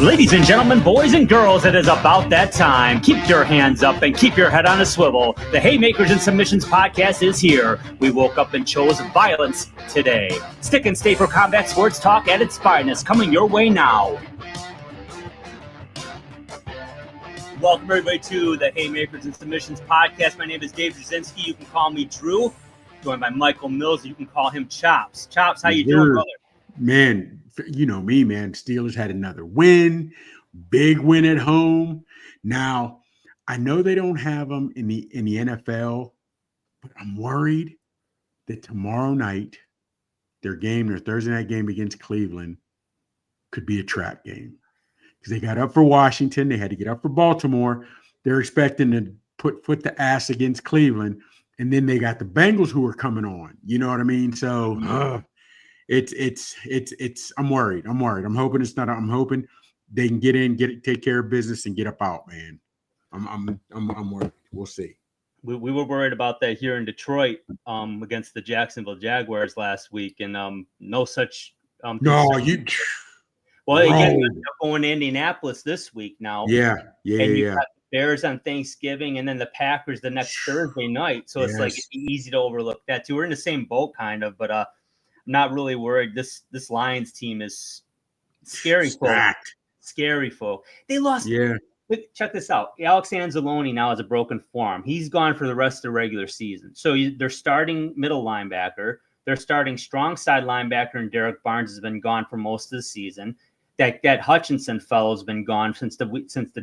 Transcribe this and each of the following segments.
Ladies and gentlemen, boys and girls, it is about that time. Keep your hands up and keep your head on a swivel. The Haymakers and Submissions podcast is here. We woke up and chose violence today. Stick and stay for combat sports talk at its finest, coming your way now. Welcome, everybody, to the Haymakers and Submissions podcast. My name is Dave Jasinski. You can call me Drew. Joined by Michael Mills. You can call him Chops. Chops, how you doing, brother? Man, you know me, man. Steelers had another win, big win at home. Now, I know they don't have them in the NFL, but I'm worried that tomorrow night, their Thursday night game against Cleveland, could be a trap game. Because they got up for Washington, they had to get up for Baltimore. They're expecting to put the ass against Cleveland, and then they got the Bengals who are coming on. You know what I mean? So it's I'm worried. I'm hoping it's not. I'm hoping they can get in, take care of business, and get up out, man. I'm worried. We'll see. We were worried about that here in Detroit against the Jacksonville Jaguars last week, and no such. No, you. Well, again, you're going to Indianapolis this week now. Yeah. And you got the Bears on Thanksgiving, and then the Packers the next Thursday night. So it's like it's easy to overlook that too. We're in the same boat, kind of, but I'm not really worried. This Lions team is scary folk. Scary folk. They lost. Yeah. Check this out. Alex Anzalone now has a broken forearm. He's gone for the rest of the regular season. So they're starting middle linebacker. They're starting strong side linebacker, and Derek Barnes has been gone for most of the season. That Hutchinson fellow's been gone since the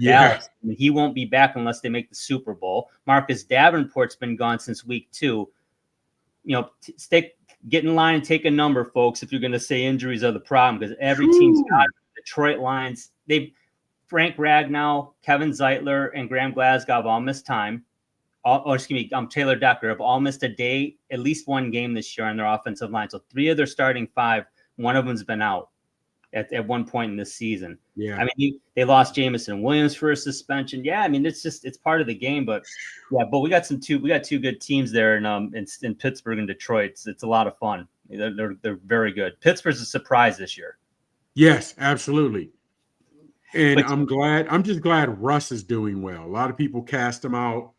Dallas. I mean, he won't be back unless they make the Super Bowl. Marcus Davenport's been gone since week 2. You know, get in line and take a number, folks, if you're going to say injuries are the problem, because every team's got Detroit Lions. Frank Ragnow, Kevin Zeitler, and Graham Glasgow have all missed time. Taylor Decker have all missed a day, at least one game this year on their offensive line. So 3 of their starting 5, one of them's been out at one point in this season. Yeah. I mean, they lost Jamison Williams for a suspension. Yeah, I mean, it's part of the game, but we got two good teams there in Pittsburgh and Detroit. It's a lot of fun. They're very good. Pittsburgh's a surprise this year. Yes, absolutely. And I'm just glad Russ is doing well. A lot of people cast him out.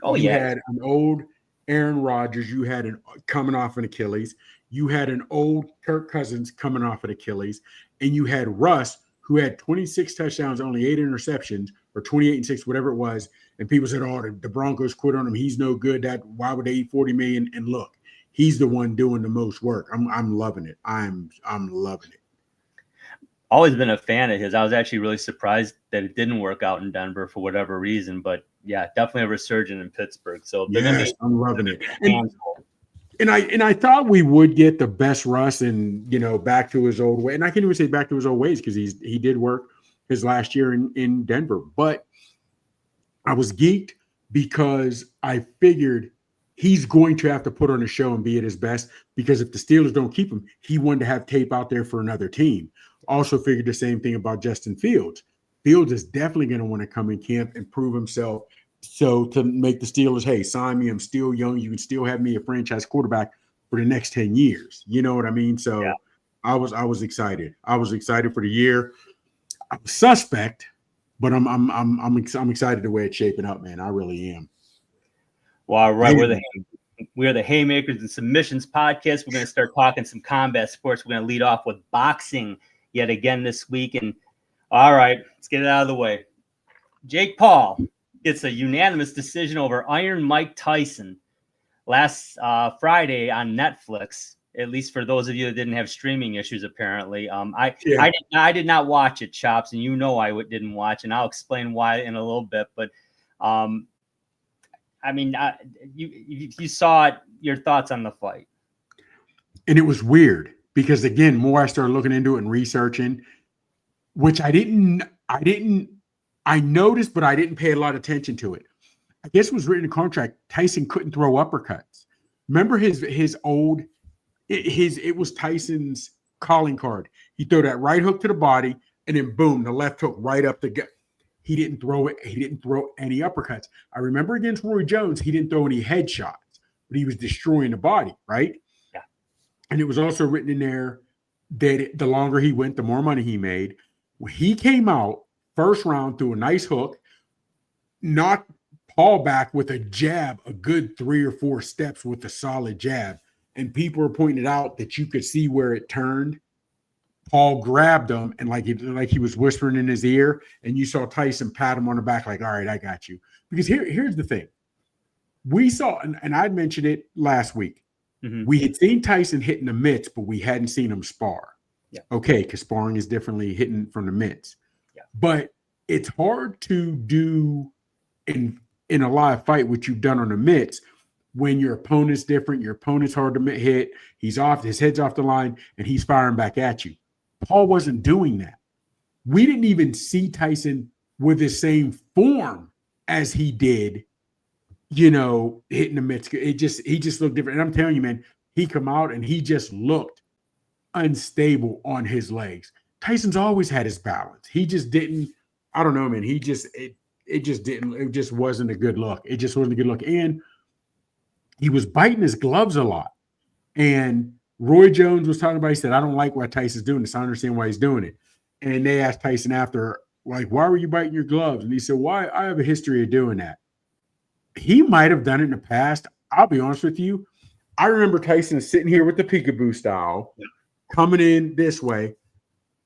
You had an old Aaron Rodgers. You had coming off an Achilles. You had an old Kirk Cousins coming off an Achilles. And you had Russ, who had 26 touchdowns, only 8 interceptions, or 28-6, whatever it was. And people said, oh, the Broncos quit on him. He's no good. Why would they eat $40 million? And look, he's the one doing the most work. I'm loving it. I'm loving it. Always been a fan of his. I was actually really surprised that it didn't work out in Denver for whatever reason, but yeah, definitely a resurgent in Pittsburgh. So yes, I'm loving it. And I thought we would get the best Russ and back to his old way. And I can't even say back to his old ways because he did work his last year in Denver. But I was geeked because I figured he's going to have to put on a show and be at his best, because if the Steelers don't keep him, he wanted to have tape out there for another team. Also figured the same thing about Justin Fields. Fields is definitely going to want to come in camp and prove himself. So to make the Steelers, hey, sign me. I'm still young. You can still have me a franchise quarterback for the next 10 years. You know what I mean? So yeah. I was excited. I was excited for the year. I'm suspect, but I'm excited the way it's shaping up, man. I really am. Well, all right. We're the Haymakers and Submissions podcast. We're going to start talking some combat sports. We're going to lead off with boxing yet again this week. And all right, let's get it out of the way. Jake Paul gets a unanimous decision over Iron Mike Tyson last Friday on Netflix, at least for those of you that didn't have streaming issues, apparently. I did not watch it, Chops, and I didn't watch, and I'll explain why in a little bit. But, I mean, you saw it, your thoughts on the fight. And it was weird because, again, more I started looking into it and researching, which I noticed, but I didn't pay a lot of attention to it. I guess it was written in the contract. Tyson couldn't throw uppercuts. Remember it was Tyson's calling card. He threw that right hook to the body, and then boom, the left hook right up the gut. He didn't throw it. He didn't throw any uppercuts. I remember against Roy Jones, he didn't throw any headshots, but he was destroying the body, right? Yeah. And it was also written in there that the longer he went, the more money he made. When he came out first round, threw a nice hook, knocked Paul back with a jab, a good 3 or 4 steps with a solid jab. And people were pointing out that you could see where it turned. Paul grabbed him and like he was whispering in his ear, and you saw Tyson pat him on the back like, all right, I got you. Because here's the thing. We saw, and I'd mentioned it last week, we had seen Tyson hitting the mitts, but we hadn't seen him spar. Yeah. Okay, because sparring is differently hitting from the mitts. Yeah. But it's hard to do in a live fight what you've done on the mitts when your opponent's different, your opponent's hard to hit, he's off, his head's off the line, and he's firing back at you. Paul wasn't doing that. We didn't even see Tyson with the same form as he did, hitting the mitts. He just looked different. And I'm telling you, man, he come out and he just looked unstable on his legs. Tyson's always had his balance. He just didn't, I don't know, man. It just wasn't a good look. It just wasn't a good look. And he was biting his gloves a lot. And Roy Jones was talking about, he said, I don't like why Tyson's doing this. I understand why he's doing it. And they asked Tyson after, like, why were you biting your gloves? And he said, why? I have a history of doing that. He might have done it in the past. I'll be honest with you. I remember Tyson sitting here with the peekaboo style, coming in this way.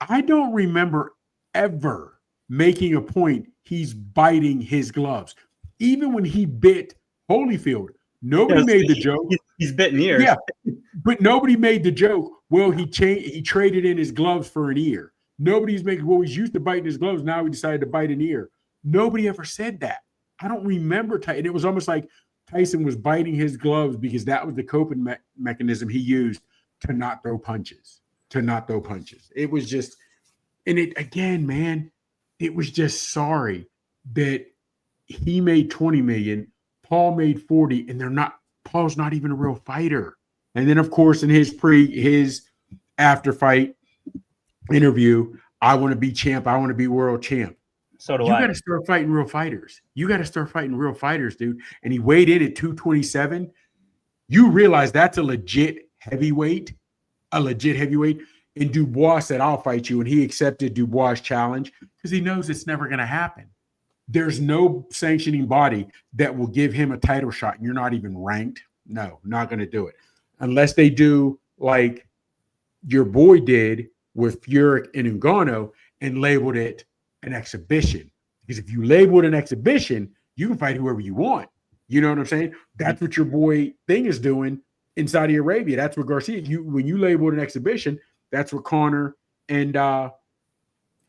I don't remember ever making a point he's biting his gloves. Even when he bit Holyfield, nobody made the joke. He's bitten ears. Yeah, but nobody made the joke. Well, he traded in his gloves for an ear. Nobody's making, well, he's used to biting his gloves. Now he decided to bite an ear. Nobody ever said that. I don't remember. And it was almost like Tyson was biting his gloves because that was the coping mechanism he used to not throw punches. It was just, and it, again, man, it was just sorry that he made 20 million, Paul made 40, and Paul's not even a real fighter. And then, of course, in his after fight interview, I want to be champ. I want to be world champ. So do I. You got to start fighting real fighters. Dude. And he weighed in at 227. You realize that's a legit heavyweight. And Dubois said, I'll fight you. And he accepted Dubois' challenge because he knows it's never going to happen. There's no sanctioning body that will give him a title shot. And you're not even ranked. No, not going to do it. Unless they do like your boy did with Furyk and Ngannou and labeled it an exhibition. Because if you label it an exhibition, you can fight whoever you want. You know what I'm saying? That's what your boy thing is doing in Saudi Arabia. That's what Garcia, when you label it an exhibition, that's what Conor and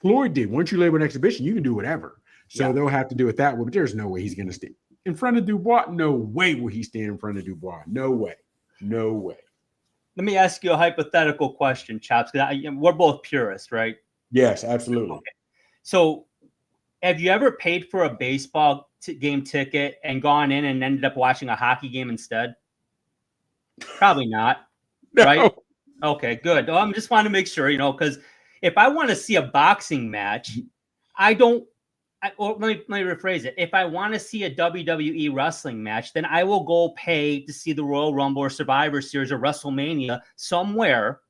Floyd did. Once you label an exhibition, you can do whatever. So they'll have to do it that way. But there's no way he's going to stand in front of Dubois. No way will he stand in front of Dubois. No way. Let me ask you a hypothetical question, Chops. We're both purists, right? Yes, absolutely. Okay. So have you ever paid for a baseball game ticket and gone in and ended up watching a hockey game instead? Probably not, No. right? Okay, good. Well, I'm just want to make sure, because if I want to see a boxing match, let me rephrase it. If I want to see a WWE wrestling match, then I will go pay to see the Royal Rumble or Survivor Series or WrestleMania somewhere,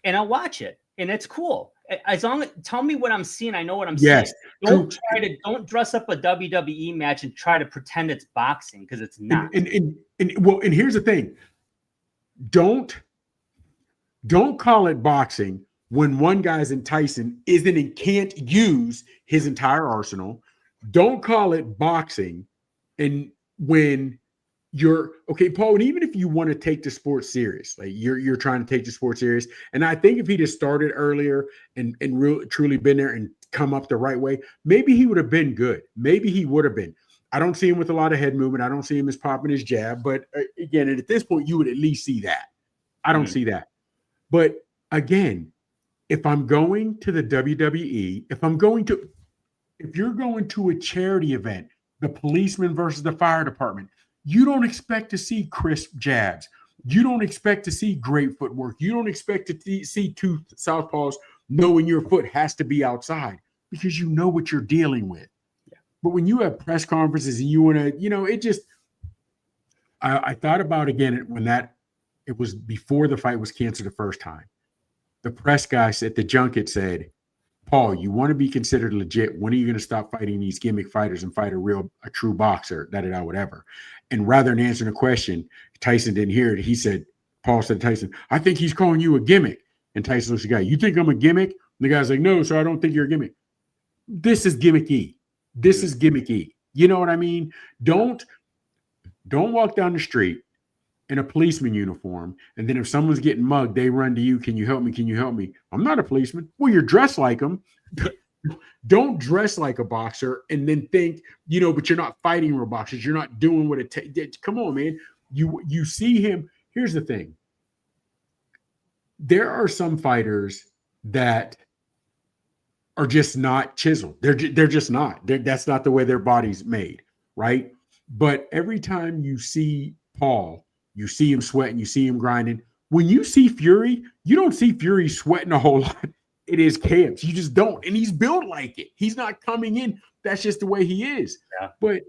and I'll watch it, and it's cool. As long as tell me what I'm seeing, I know what I'm seeing. Don't dress up a WWE match and try to pretend it's boxing because it's not. And here's the thing: don't call it boxing when one guy's in Tyson isn't and can't use his entire arsenal. Don't call it boxing, and when you're okay, Paul. And even if you want to take the sport serious, like you're trying to take the sport serious, and I think if he'd have started earlier and really truly been there and come up the right way, maybe he would have been good. Maybe he would have been. I don't see him with a lot of head movement. I don't see him as popping his jab. But again, at this point, you would at least see that. I don't see that. But again, if I'm going to the WWE, if you're going to a charity event, the policeman versus the fire department, you don't expect to see crisp jabs. You don't expect to see great footwork. You don't expect to see two southpaws knowing your foot has to be outside because you know what you're dealing with. Yeah. But when you have press conferences and you want to, it just, I thought about again when it was before the fight was canceled the first time. The press guy at the junket said, Paul, you want to be considered legit. When are you going to stop fighting these gimmick fighters and fight a true boxer, whatever? And rather than answering the question, Tyson didn't hear it. He said, Paul said to Tyson, I think he's calling you a gimmick. And Tyson looks at the guy, you think I'm a gimmick? And the guy's like, no, sir, I don't think you're a gimmick. This is gimmicky. This is gimmicky. You know what I mean? Don't walk down the street in a policeman uniform, and then if someone's getting mugged, they run to you. Can you help me? Can you help me? I'm not a policeman. Well, you're dressed like them. Don't dress like a boxer and then think, but you're not fighting real boxers. You're not doing what it takes. Come on, man. You see him. Here's the thing. There are some fighters that are just not chiseled. They're just not. That's not the way their body's made, right? But every time you see Paul, you see him sweating, you see him grinding. When you see Fury, you don't see Fury sweating a whole lot. It is camps. You just don't. And he's built like it. He's not coming in. That's just the way he is. Yeah. But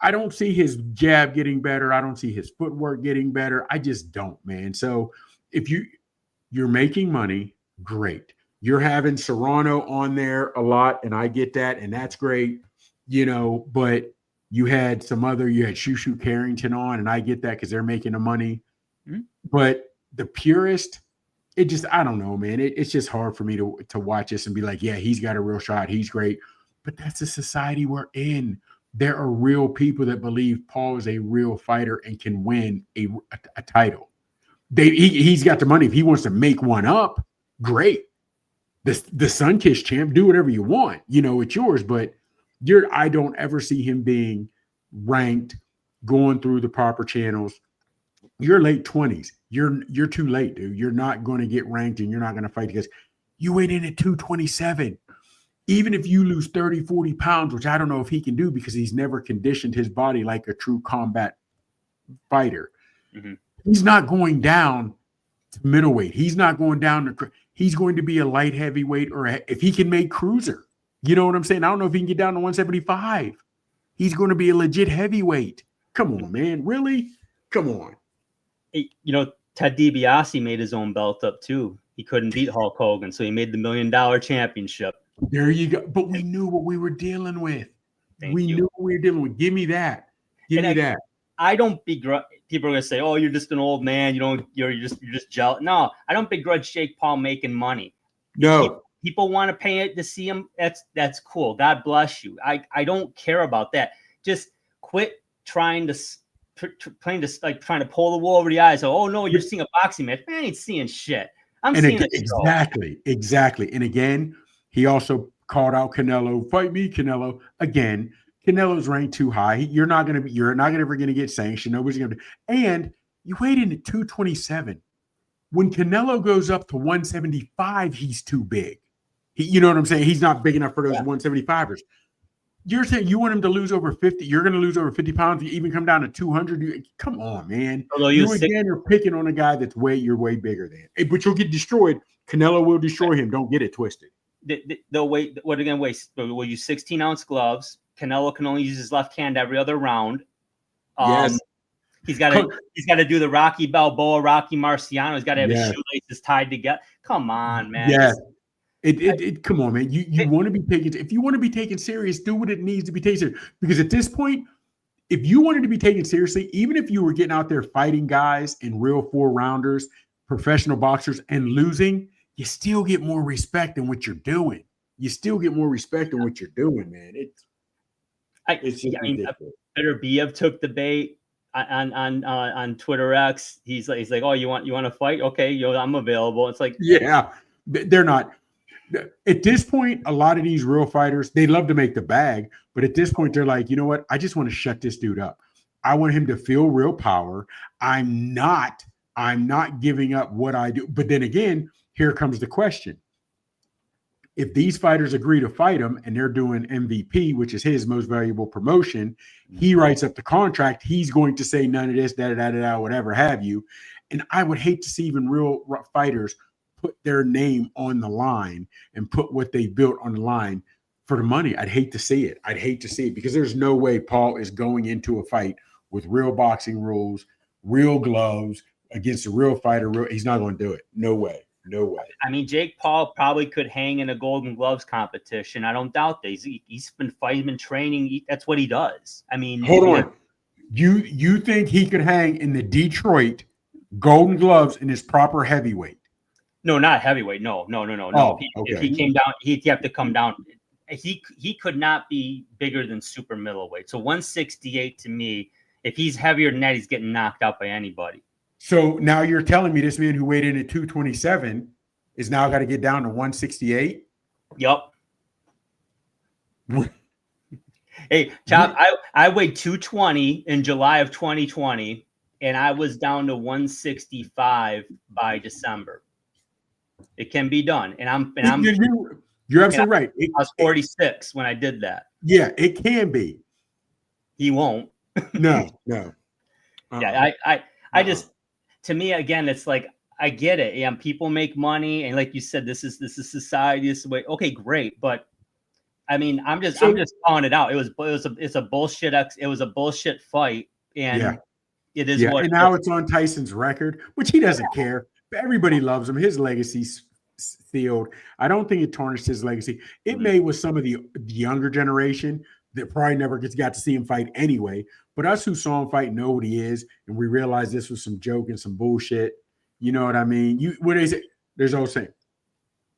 I don't see his jab getting better. I don't see his footwork getting better. I just don't, man. So if you're making money, great. You're having Serrano on there a lot, and I get that, and that's great, but you had Shushu Carrington on, and I get that because they're making the money. Mm-hmm. But the purist, I don't know, man. It's just hard for me to watch this and be like, yeah, he's got a real shot. He's great. But that's the society we're in. There are real people that believe Paul is a real fighter and can win a title. He's got the money. If he wants to make one up, great. The Sun-Kissed champ, do whatever you want. It's yours. But I don't ever see him being ranked, going through the proper channels. You're late 20s. You're too late, dude. You're not going to get ranked, and you're not going to fight because you weighed in at 227. Even if you lose 30, 40 pounds, which I don't know if he can do because he's never conditioned his body like a true combat fighter. Mm-hmm. He's not going down to middleweight. He's not going down to – he's going to be a light heavyweight or if he can make cruiser. You know what I'm saying? I don't know if he can get down to 175. He's going to be a legit heavyweight. Come on, man. Really? Come on. Ted DiBiase made his own belt up too. He couldn't beat Hulk Hogan, so he made the $1 million championship. There you go. But we knew what we were dealing with. We knew what we were dealing with. Give me that. Give me that. I don't begrudge. People are gonna say, "Oh, you're just an old man. You're just jealous." No, I don't begrudge Jake Paul making money. No. People want to pay it to see him. That's cool. God bless you. I don't care about that. Just quit trying to pull the wool over the eyes. Oh no, you're seeing a boxing match. I ain't seeing shit. I'm seeing it. Exactly. And again, he also called out Canelo. Fight me, Canelo. Again, Canelo's ranked too high. You're not ever going to get sanctioned. Nobody's going to. And you weighed in at 227. When Canelo goes up to 175, he's too big. You know what I'm saying? He's not big enough for those 175ers. You're saying you want him to lose over 50. You're going to lose over 50 pounds. You even come down to 200. Come on, man. Although you're picking on a guy that's you're way bigger than. But you'll get destroyed. Canelo will destroy him. Don't get it twisted. They'll weight. What again? We'll use 16-ounce gloves. Canelo can only use his left hand every other round. Yes. He's got to do the Rocky Balboa, Rocky Marciano. He's got to have his shoelaces tied together. Come on, man. Yeah. Come on, man. You want to be taken. If you want to be taken serious, do what it needs to be taken serious. Because at this point, if you wanted to be taken seriously, even if you were getting out there fighting guys in real 4-rounders, professional boxers, and losing, you still get more respect in what you're doing. Man. Petr Biev took the bait on Twitter X. He's like, oh, you want to fight? Okay, I'm available. It's like, yeah, they're not. At this point, a lot of these real fighters, they love to make the bag, but at this point, they're like, you know what? I just want to shut this dude up. I want him to feel real power. I'm not giving up what I do. But then again, here comes the question. If these fighters agree to fight him and they're doing MVP, which is his most valuable promotion, he writes up the contract. He's going to say none of this, whatever have you. And I would hate to see even real fighters put their name on the line and put what they built on the line for the money. I'd hate to see it. Because there's no way Paul is going into a fight with real boxing rules, real gloves against a real fighter. He's not going to do it. No way. No way. I mean, Jake Paul probably could hang in a Golden Gloves competition. I don't doubt that. He's been fighting, been training. That's what he does. I mean, hold on. You think he could hang in the Detroit Golden Gloves in his proper heavyweight? No, not heavyweight. No. Oh, If he came down, he'd have to come down. He could not be bigger than super middleweight. So 168 to me, if he's heavier than that, he's getting knocked out by anybody. So now you're telling me this man who weighed in at 227 is now got to get down to 168? Yep. Hey, Chop, I weighed 220 in July of 2020, and I was down to 165 by December. It can be done. You're absolutely right. I was 46 when I did that. Yeah, it can be. He won't. No. Yeah, I just, to me, again, it's like, I get it. Yeah, people make money, and like you said, this is society. This is the way. Okay, great, but I mean, I'm just calling it out. It's a bullshit. It was a bullshit fight, and it is what. And now it's on Tyson's record, which he doesn't care. Everybody loves him. His legacy's sealed. I don't think it tarnished his legacy. It may with some of the younger generation that probably never got to see him fight anyway. But us who saw him fight know what he is, and we realized this was some joke and some bullshit. You know what I mean? What is it? There's always saying,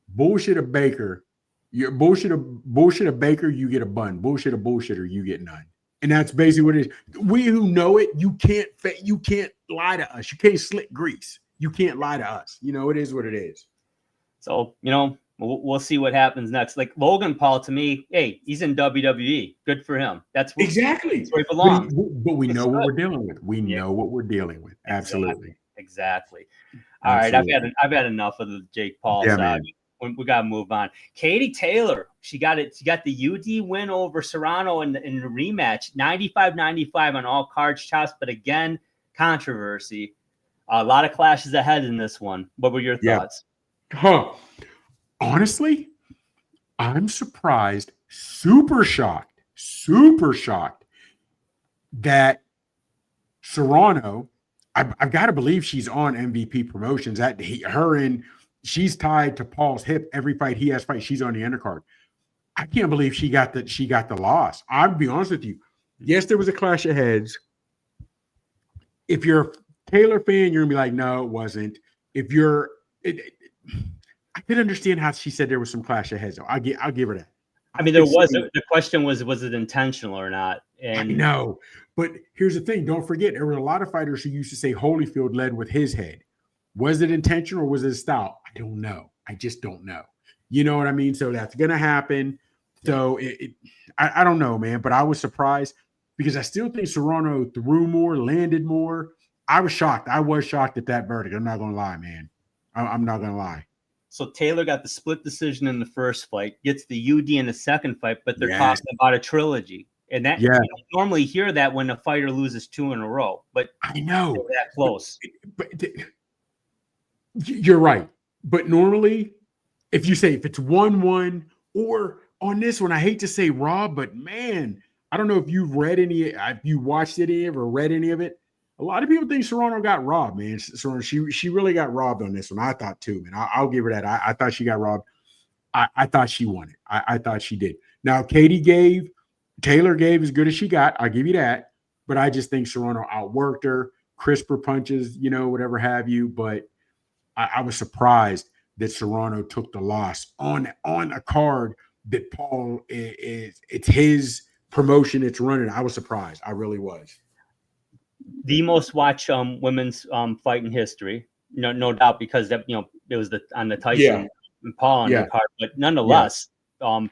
bullshit a baker. You're bullshit a baker, you get a bun. Bullshit a bullshitter, you get none. And that's basically what it is. We who know it, you can't lie to us. You can't slick grease. You can't lie to us. You know, it is what it is. So, we'll see what happens next. Like Logan Paul, to me, hey, he's in WWE. Good for him. That's where he belongs. But we know what we're dealing with. We know what we're dealing with. Absolutely. Exactly. All right, I've had enough of the Jake Paul side. We got to move on. Katie Taylor, she got the UD win over Serrano in the rematch, 95-95 on all cards, Chops. But again, controversy. A lot of clashes ahead in this one. What were your thoughts? Honestly, I'm surprised, super shocked that Serrano. I've got to believe she's on MVP promotions. She's tied to Paul's hip every fight he has fight. She's on the undercard. I can't believe she got the loss. I'll be honest with you. Yes, there was a clash of heads. If you're a Taylor fan, you're gonna be like, no, it wasn't. If you're, I can understand how she said there was some clash of heads. I'll give her that. I mean, there was. The question was it intentional or not? And no, but here's the thing. Don't forget, there were a lot of fighters who used to say Holyfield led with his head. Was it intentional or was it a style? I don't know. I just don't know. You know what I mean? So that's gonna happen. So I don't know, man. But I was surprised because I still think Serrano threw more, landed more. I was shocked. I was shocked at that verdict. I'm not gonna lie, man. I'm not gonna lie. So Taylor got the split decision in the first fight, gets the UD in the second fight, but they're talking about a trilogy. And that you don't normally hear that when a fighter loses 2 in a row. But I know that close. But you're right. But normally, if it's 1-1 or on this one, I hate to say Rob, but man, I don't know if you've watched any of or read any of it. A lot of people think Serrano got robbed, man. Serrano, she really got robbed on this one. I thought too, man. I'll give her that. I thought she got robbed. I thought she won it. I thought she did. Now, Taylor gave as good as she got. I'll give you that. But I just think Serrano outworked her, crisper punches, whatever have you. But I was surprised that Serrano took the loss on a card that Paul it's his promotion. It's running. I was surprised. I really was. The most watched women's fight in history, no doubt, because that it was on the Tyson and Paul undercard. But nonetheless, to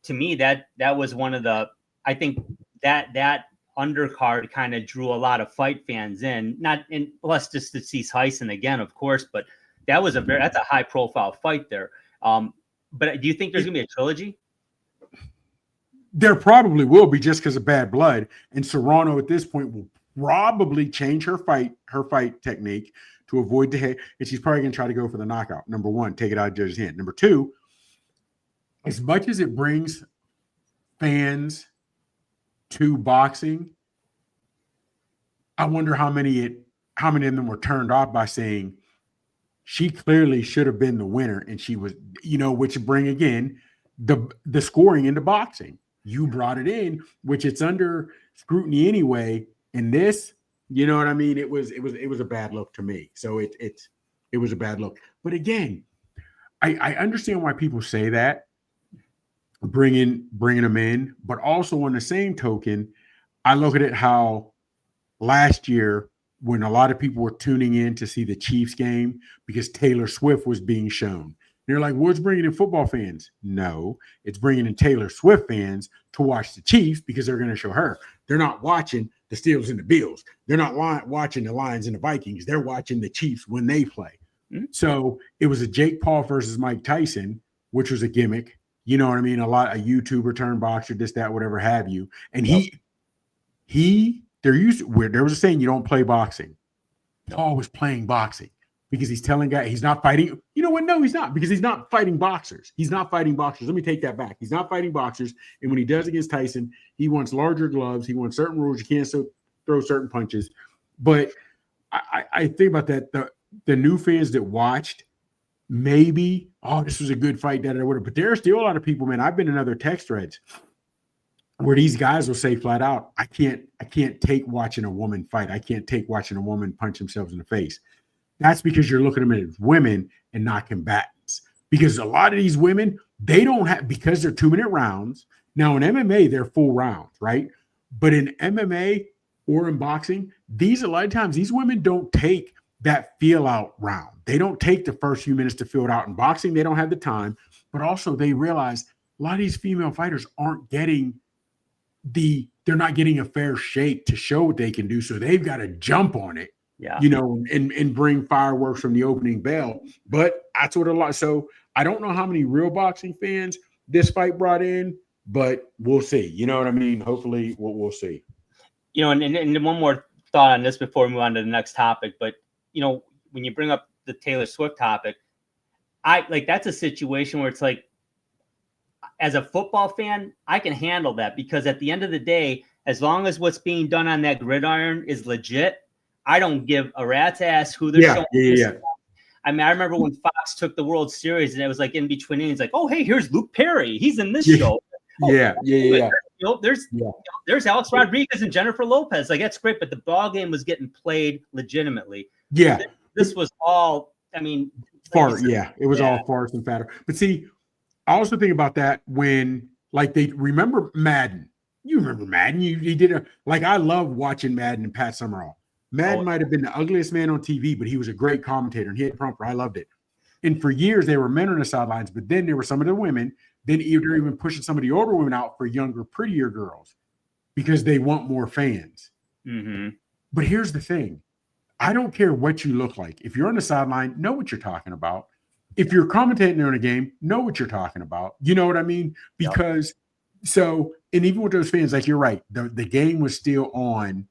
me that was one of the. I think that undercard kind of drew a lot of fight fans in. Plus just to see Tyson again, of course. But that's a high profile fight there. But do you think there's gonna be a trilogy? There probably will be, just because of bad blood. And Serrano at this point will probably change her fight technique to avoid the head, and she's probably going to try to go for the knockout. Number one, take it out of judge's hand. Number two, as much as it brings fans to boxing, I wonder how many of them were turned off by saying she clearly should have been the winner, and she was, which bring again the scoring into boxing. You brought it in, which it's under scrutiny anyway. And this, you know what I mean? It was a bad look to me. So it was a bad look. But again, I understand why people say that, bringing them in, but also on the same token, I look at it how last year when a lot of people were tuning in to see the Chiefs game because Taylor Swift was being shown. They're like, what's bringing in football fans? No, it's bringing in Taylor Swift fans to watch the Chiefs because they're going to show her. They're not watching the Steelers and the Bills. They're not watching the Lions and the Vikings. They're watching the Chiefs when they play. Mm-hmm. So it was a Jake Paul versus Mike Tyson, which was a gimmick. You know what I mean? A YouTuber turned boxer, this, that, whatever have you. And there was a saying you don't play boxing. Paul was playing boxing because he's telling guys he's not fighting. You know what? No, he's not, because he's not fighting boxers. He's not fighting boxers. Let me take that back. He's not fighting boxers. And when he does against Tyson, he wants larger gloves. He wants certain rules. You can't throw certain punches. But I think about that. The new fans that watched, maybe, this was a good fight, but there are still a lot of people, man. I've been in other text threads where these guys will say flat out, I can't take watching a woman fight. I can't take watching a woman punch themselves in the face. That's because you're looking at them as women and not combatants. Because a lot of these women, they don't have, because they're 2-minute rounds. Now in MMA, they're full rounds, right? But in MMA or in boxing, a lot of times these women don't take that feel out round. They don't take the first few minutes to feel it out. In boxing, they don't have the time. But also they realize a lot of these female fighters aren't getting they're not getting a fair shake to show what they can do. So they've got to jump on it, and bring fireworks from the opening bell. But that's what a lot. So I don't know how many real boxing fans this fight brought in, but we'll see. You know what I mean? Hopefully we'll see. And one more thought on this before we move on to the next topic. But, when you bring up the Taylor Swift topic, that's a situation where it's like, as a football fan, I can handle that, because at the end of the day, as long as what's being done on that gridiron is legit, I don't give a rat's ass who they're showing. Yeah. I mean, I remember when Fox took the World Series and it was like in between innings, like, oh, hey, here's Luke Perry. He's in this show. There's Alex Rodriguez and Jennifer Lopez. Like, that's great, but the ball game was getting played legitimately. Yeah. This was all, I mean. It was all farce and fatter. But see, I also think about that when, they remember Madden. You remember Madden. You did I love watching Madden and Pat Summerall. Madden might have been the ugliest man on TV, but he was a great commentator and he had prompter. I loved it. And for years, there were men on the sidelines, but then there were some of the women. Then they're even pushing some of the older women out for younger, prettier girls because they want more fans. Mm-hmm. But here's the thing. I don't care what you look like. If you're on the sideline, know what you're talking about. If you're commentating on a game, know what you're talking about. You know what I mean? Because and even with those fans, you're right, the game was still on,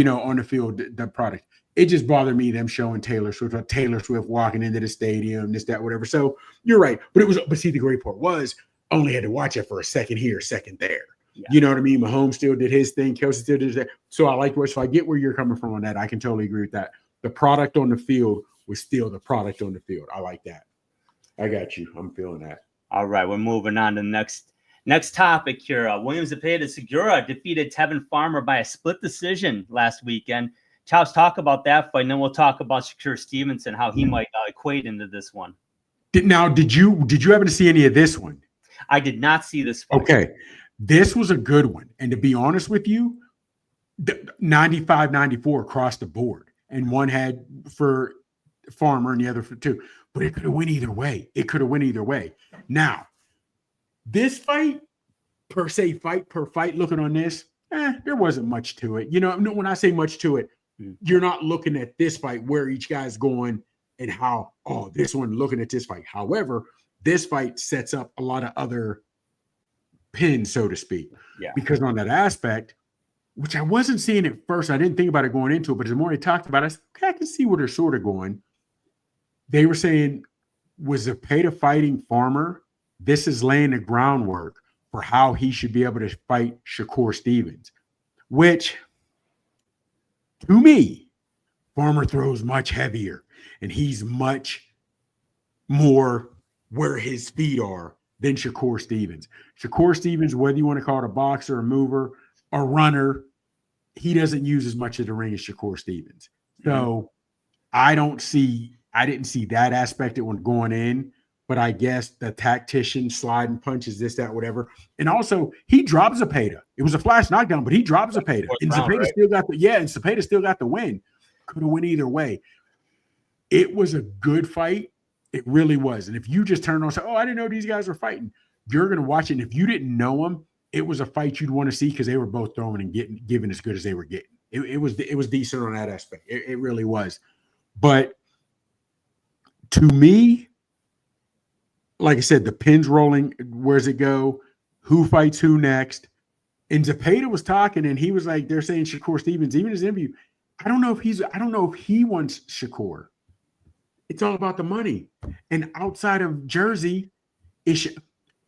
on the field, the product. It just bothered me, them showing Taylor Swift walking into the stadium, this, that, whatever. So you're right. But see, the great part was only had to watch it for a second here, a second there. Yeah. You know what I mean? Mahomes still did his thing. Kelsey still did his thing. So I get where you're coming from on that. I can totally agree with that. The product on the field was still the product on the field. I like that. I got you. I'm feeling that. All right, we're moving on to the next topic here. Williams Zepeda Segura defeated Tevin Farmer by a split decision last weekend. Chops, talk about that fight, and then we'll talk about Shakur Stevenson, how he might equate into this one. Did you happen to see any of this one? I did not see this fight. Okay, this was a good one, and to be honest with you, 95-94 across the board, and one had for Farmer and the other for two. But it could have went either way. Now, this fight, per fight, looking on this, there wasn't much to it. When I say much to it, you're not looking at this fight where each guy's going and how, this one looking at this fight. However, this fight sets up a lot of other pins, so to speak. Yeah. Because on that aspect, which I wasn't seeing at first, I didn't think about it going into it, but the more I talked about it, I said, okay, I can see where they're sort of going. They were saying, was Zepeda fighting Farmer? This is laying the groundwork for how he should be able to fight Shakur Stevens, which, to me, Farmer throws much heavier, and he's much more where his feet are than Shakur Stevens. Shakur Stevens, whether you want to call it a boxer, a mover, a runner, he doesn't use as much of the ring as Shakur Stevens. So I didn't see that aspect of when going in, but I guess the tactician sliding punches, this, that, whatever. And also he drops Zepeda. It was a flash knockdown, but he drops Zepeda. And Zepeda still got Zepeda still got the win. Could have went either way. It was a good fight. It really was. And if you just turn on and say, oh, I didn't know these guys were fighting, you're going to watch it. And if you didn't know them, it was a fight you'd want to see because they were both throwing and giving as good as they were getting. It was decent on that aspect. It really was. But to me, like I said, the pin's rolling. Where's it go? Who fights who next? And Zepeda was talking, and he was like, they're saying Shakur Stevens, even his interview. I don't know if he wants Shakur. It's all about the money. And outside of Jersey,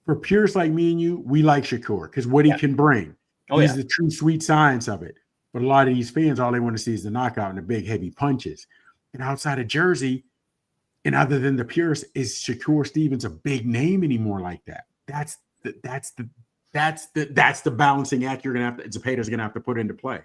for purists like me and you, we like Shakur because what he can bring. He's the true sweet science of it. But a lot of these fans, all they want to see is the knockout and the big heavy punches. And outside of Jersey, and other than the purists, is Shakur Stevens a big name anymore like that? That's the balancing act Zepeda's gonna have to put into play.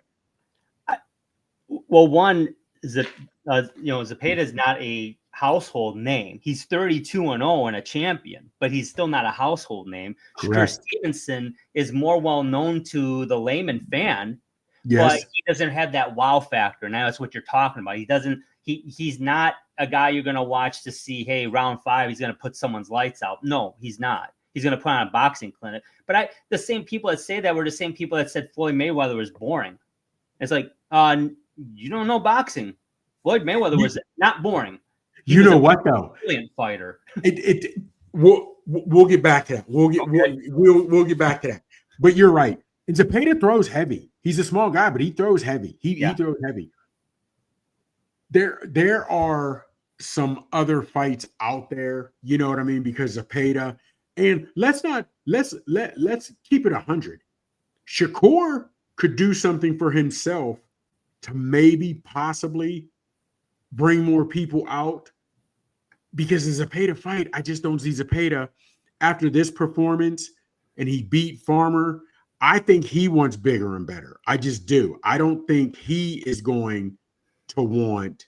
Well, one is that Zepeda is not a household name. He's 32-0 and a champion, but he's still not a household name. Shakur Stevenson is more well known to the layman fan, but he doesn't have that wow factor. Now that's what you're talking about. He's not a guy you're going to watch to see, hey, round 5, he's going to put someone's lights out. No, he's not. He's going to put on a boxing clinic. But the same people that say that were the same people that said Floyd Mayweather was boring. It's like, you don't know boxing. Floyd Mayweather was not boring. You know what though? Brilliant fighter. We'll get back to that. We'll get back to that. But you're right. And Zepeda throws heavy. He's a small guy, but he throws heavy. He throws heavy. There are some other fights out there, you know what I mean? Because Zepeda, and let's keep it 100. Shakur could do something for himself to maybe possibly bring more people out. Because in Zepeda fight, I just don't see Zepeda after this performance, and he beat Farmer. I think he wants bigger and better. I just do. I don't think he is going to want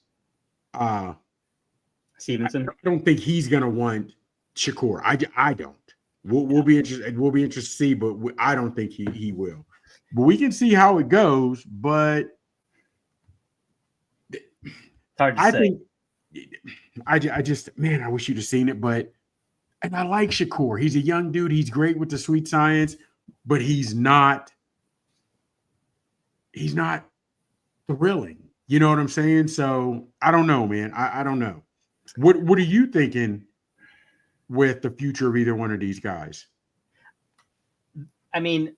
Stevenson. I don't think he's going to want Shakur. I don't. We'll be interested. We'll be interested to see, but I don't think he will. But we can see how it goes. But it's hard to say. I just, man, I wish you'd have seen it. And I like Shakur. He's a young dude. He's great with the sweet science, but he's not thrilling. You know what I'm saying? So I don't know, man. I don't know. What are you thinking with the future of either one of these guys? I mean,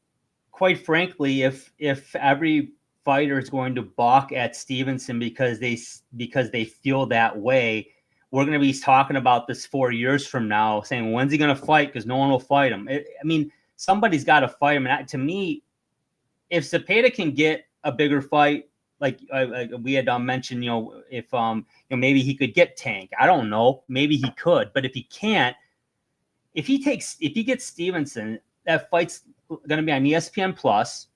quite frankly, if every fighter is going to balk at Stevenson because they feel that way, we're going to be talking about this 4 years from now, saying, when's he going to fight? Because no one will fight him. I mean, somebody's got to fight him. And to me, if Zepeda can get a bigger fight, like we had mentioned, if maybe he could get Tank. I don't know. Maybe he could. But if he can't, if he gets Stevenson, that fight's going to be on ESPN Plus.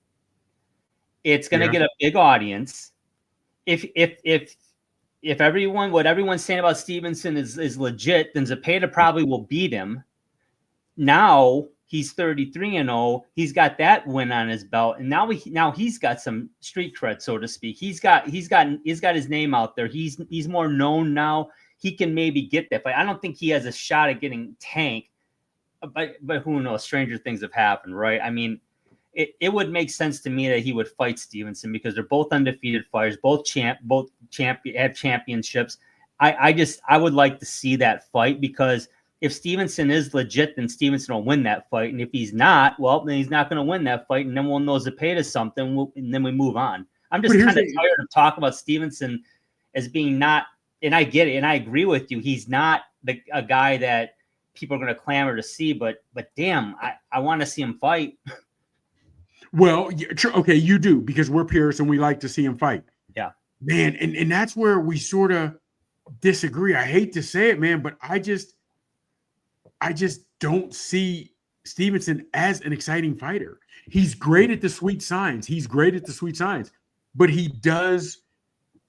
It's going to get a big audience. If what everyone's saying about Stevenson is legit, then Zepeda probably will beat him. Now he's 33-0. He's got that win on his belt, and now he's got some street cred, so to speak. He's got his name out there. He's more known now. He can maybe get that fight. I don't think he has a shot at getting Tank, but who knows? Stranger things have happened, right? I mean, it would make sense to me that he would fight Stevenson because they're both undefeated fighters, both have championships. I would like to see that fight because if Stevenson is legit, then Stevenson will win that fight. And if he's not, well, then he's not going to win that fight. And then we'll know Zepeda something, and then we move on. I'm just kind of tired of talking about Stevenson as being not, and I get it, and I agree with you. He's not a guy that people are going to clamor to see, but damn, I want to see him fight. Well, okay, you do, because we're purists and we like to see him fight. Yeah. Man, and that's where we sort of disagree. I hate to say it, man, but I just I just don't see Stevenson as an exciting fighter. He's great at the sweet signs. But he does,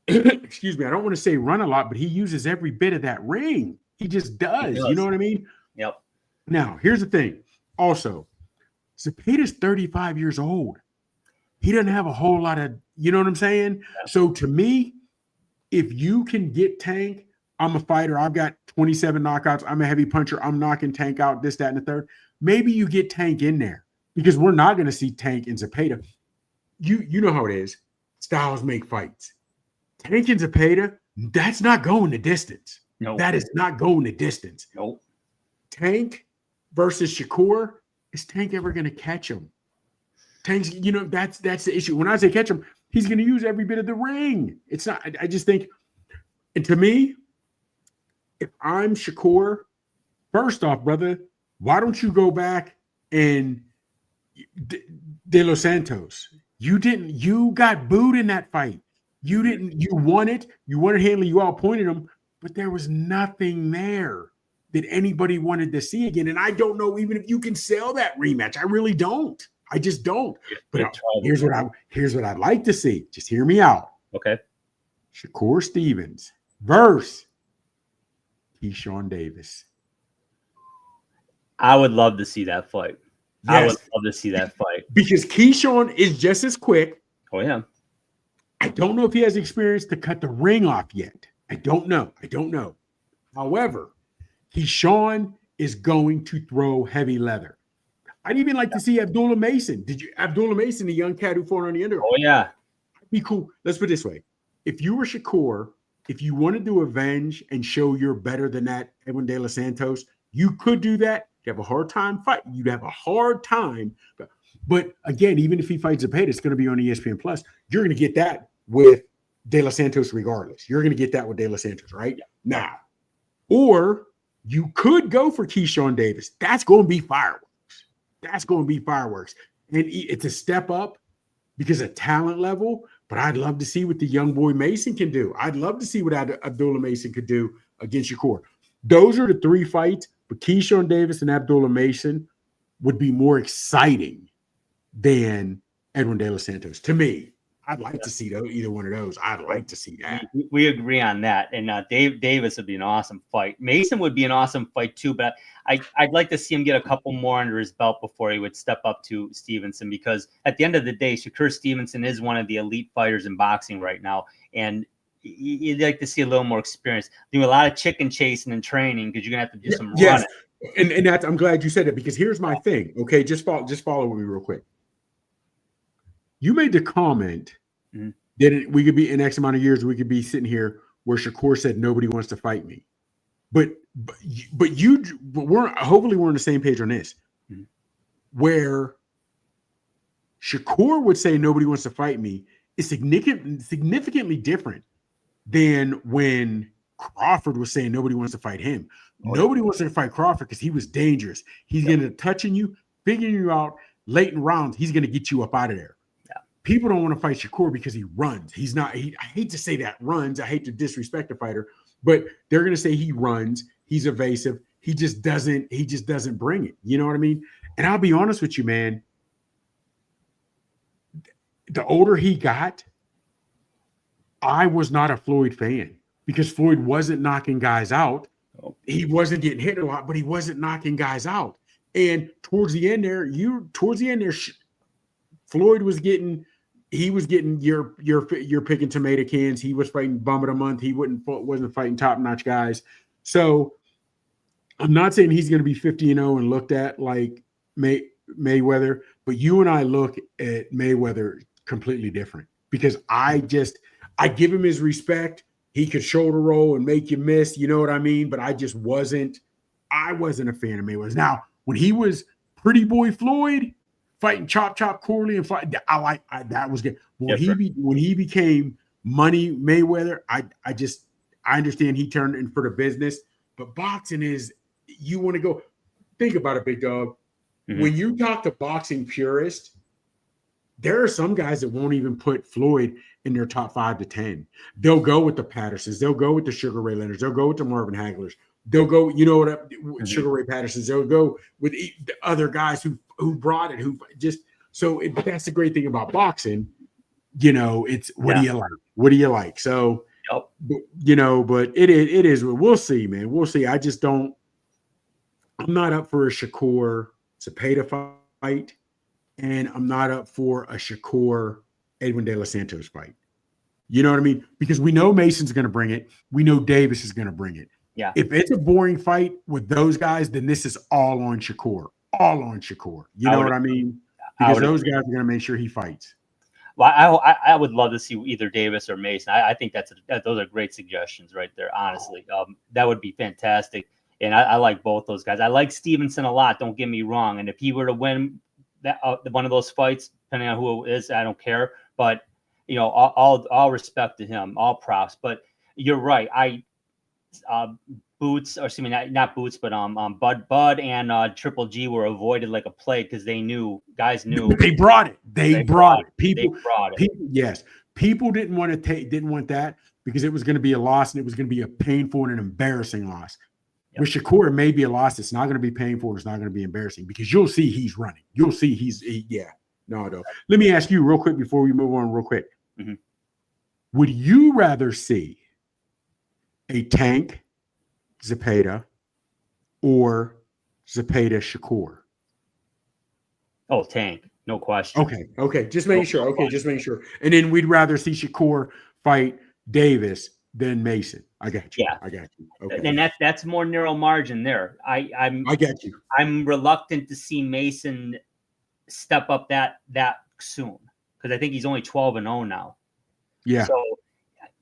excuse me, I don't want to say run a lot, but he uses every bit of that ring. He just does. You know what I mean? Yep. Now, here's the thing. Also, Zepeda's 35 years old. He doesn't have a whole lot of, you know what I'm saying? Yeah. So to me, if you can get Tank, I'm a fighter. I've got 27 knockouts. I'm a heavy puncher. I'm knocking Tank out, this, that, and the third. Maybe you get Tank in there because we're not going to see Tank and Zepeda. You know how it is. Styles make fights. Tank and Zepeda, that's not going the distance. No. That is not going the distance. Nope. Tank versus Shakur, is Tank ever going to catch him? Tank's, that's the issue. When I say catch him, he's going to use every bit of the ring. It's not, I just think, and to me, if I'm Shakur, first off, brother, why don't you go back and De Los Santos? You got booed in that fight. You won it handily, you all pointed him, but there was nothing there that anybody wanted to see again. And I don't know even if you can sell that rematch. I really don't. I just don't. But here's what I'd like to see. Just hear me out. Okay. Shakur Stevens versus Keyshawn Davis. I would love to see that fight. Yes. I would love to see that fight. Because Keyshawn is just as quick. Oh, yeah. I don't know if he has experience to cut the ring off yet. I don't know. However, Keyshawn is going to throw heavy leather. I'd even like to see Abdullah Mason. Abdullah Mason, the young cat who fought on the undercard? Oh, yeah. Be cool. Let's put it this way. If you were Shakur, if you wanted to avenge and show you're better than that Edwin De Los Santos, you could do that. You have a hard time fighting. You'd have a hard time. But again, even if he fights Zepeda, it's going to be on ESPN Plus. You're going to get that with De Los Santos regardless. You're going to get that with De Los Santos, right? Yeah. Now, or you could go for Keyshawn Davis. That's going to be fireworks. And it's a step up because of talent level, but I'd love to see what the young boy Mason can do. I'd love to see what Abdullah Mason could do against Shakur. Those are the three fights, but Keyshawn Davis and Abdullah Mason would be more exciting than Edwin De Los Santos. To me, I'd like to see either one of those. I'd like to see that. We agree on that. And Davis would be an awesome fight. Mason would be an awesome fight too, but I'd like to see him get a couple more under his belt before he would step up to Stevenson, because at the end of the day, Shakur Stevenson is one of the elite fighters in boxing right now. And you'd like to see a little more experience. Do a lot of chicken chasing and training because you're going to have to do some running. And that's, I'm glad you said that, because here's my thing. Okay, just follow me real quick. You made the comment that we could be in X amount of years, we could be sitting here where Shakur said nobody wants to fight me. But hopefully we're on the same page on this. Where Shakur would say nobody wants to fight me is significantly different than when Crawford was saying nobody wants to fight him. Nobody wants to fight Crawford because he was dangerous. He's going to touching you, figuring you out late in rounds. He's going to get you up out of there. People don't want to fight Shakur because he runs. I hate to say that, runs. I hate to disrespect a fighter, but they're going to say he runs. He's evasive. He just doesn't bring it. You know what I mean? And I'll be honest with you, man. The older he got, I was not a Floyd fan because Floyd wasn't knocking guys out. He wasn't getting hit a lot, but he wasn't knocking guys out. And towards the end there, Floyd was getting your picking tomato cans. He was fighting bum of the month. He wasn't fighting top-notch guys. So I'm not saying he's going to be 50-0 and looked at like Mayweather, but you and I look at Mayweather completely different because I give him his respect. He could shoulder roll and make you miss, you know what I mean? But I wasn't a fan of Mayweather. Now, when he was Pretty Boy Floyd, fighting Chop Corley and fight, that was good. When he became Money Mayweather, I understand he turned in for the business, but boxing is, you want to go think about it, big dog. When you talk to boxing purists, there are some guys that won't even put Floyd in their top 5 to 10. They'll go with the Pattersons, they'll go with the Sugar Ray Leonards, they'll go with the Marvin Haglers. they'll go, you know what, Sugar Ray Patterson's, they'll go with the other guys who brought it, who just, so that's the great thing about boxing, you know, it's what do you like? What do you like? So, you know, but it is, we'll see, man. We'll see. I just don't, I'm not up for a Shakur Zepeda fight, and I'm not up for a Shakur Edwin De Los Santos fight. You know what I mean? Because we know Mason's going to bring it. We know Davis is going to bring it. Yeah. If it's a boring fight with those guys, then this is all on Shakur. All on Shakur. You know what I mean? Because those guys are going to make sure he fights. Well, I would love to see either Davis or Mason. I think those are great suggestions right there. Honestly, that would be fantastic. And I like both those guys. I like Stevenson a lot. Don't get me wrong. And if he were to win that one of those fights, depending on who it is, I don't care. But you know, all respect to him, all props. But you're right. Boots, or excuse me, not Boots, but Bud and Triple G were avoided like a plague because guys knew they brought it. They brought it. People brought it. Yes, people didn't want that because it was going to be a loss and it was going to be a painful and an embarrassing loss. Yep. With Shakur, it may be a loss. It's not going to be painful. It's not going to be embarrassing because you'll see he's running. You'll see no. Let me ask you real quick before we move on real quick. Mm-hmm. Would you rather see a Tank Zepeda or Zepeda Shakur? Oh, Tank, no question. Okay, just making sure. Okay, just making sure. And then we'd rather see Shakur fight Davis than Mason. I got you. Yeah, I got you. Okay, and that's more narrow margin there. I get you. I'm reluctant to see Mason step up that soon because I think he's only 12-0 now. Yeah. So,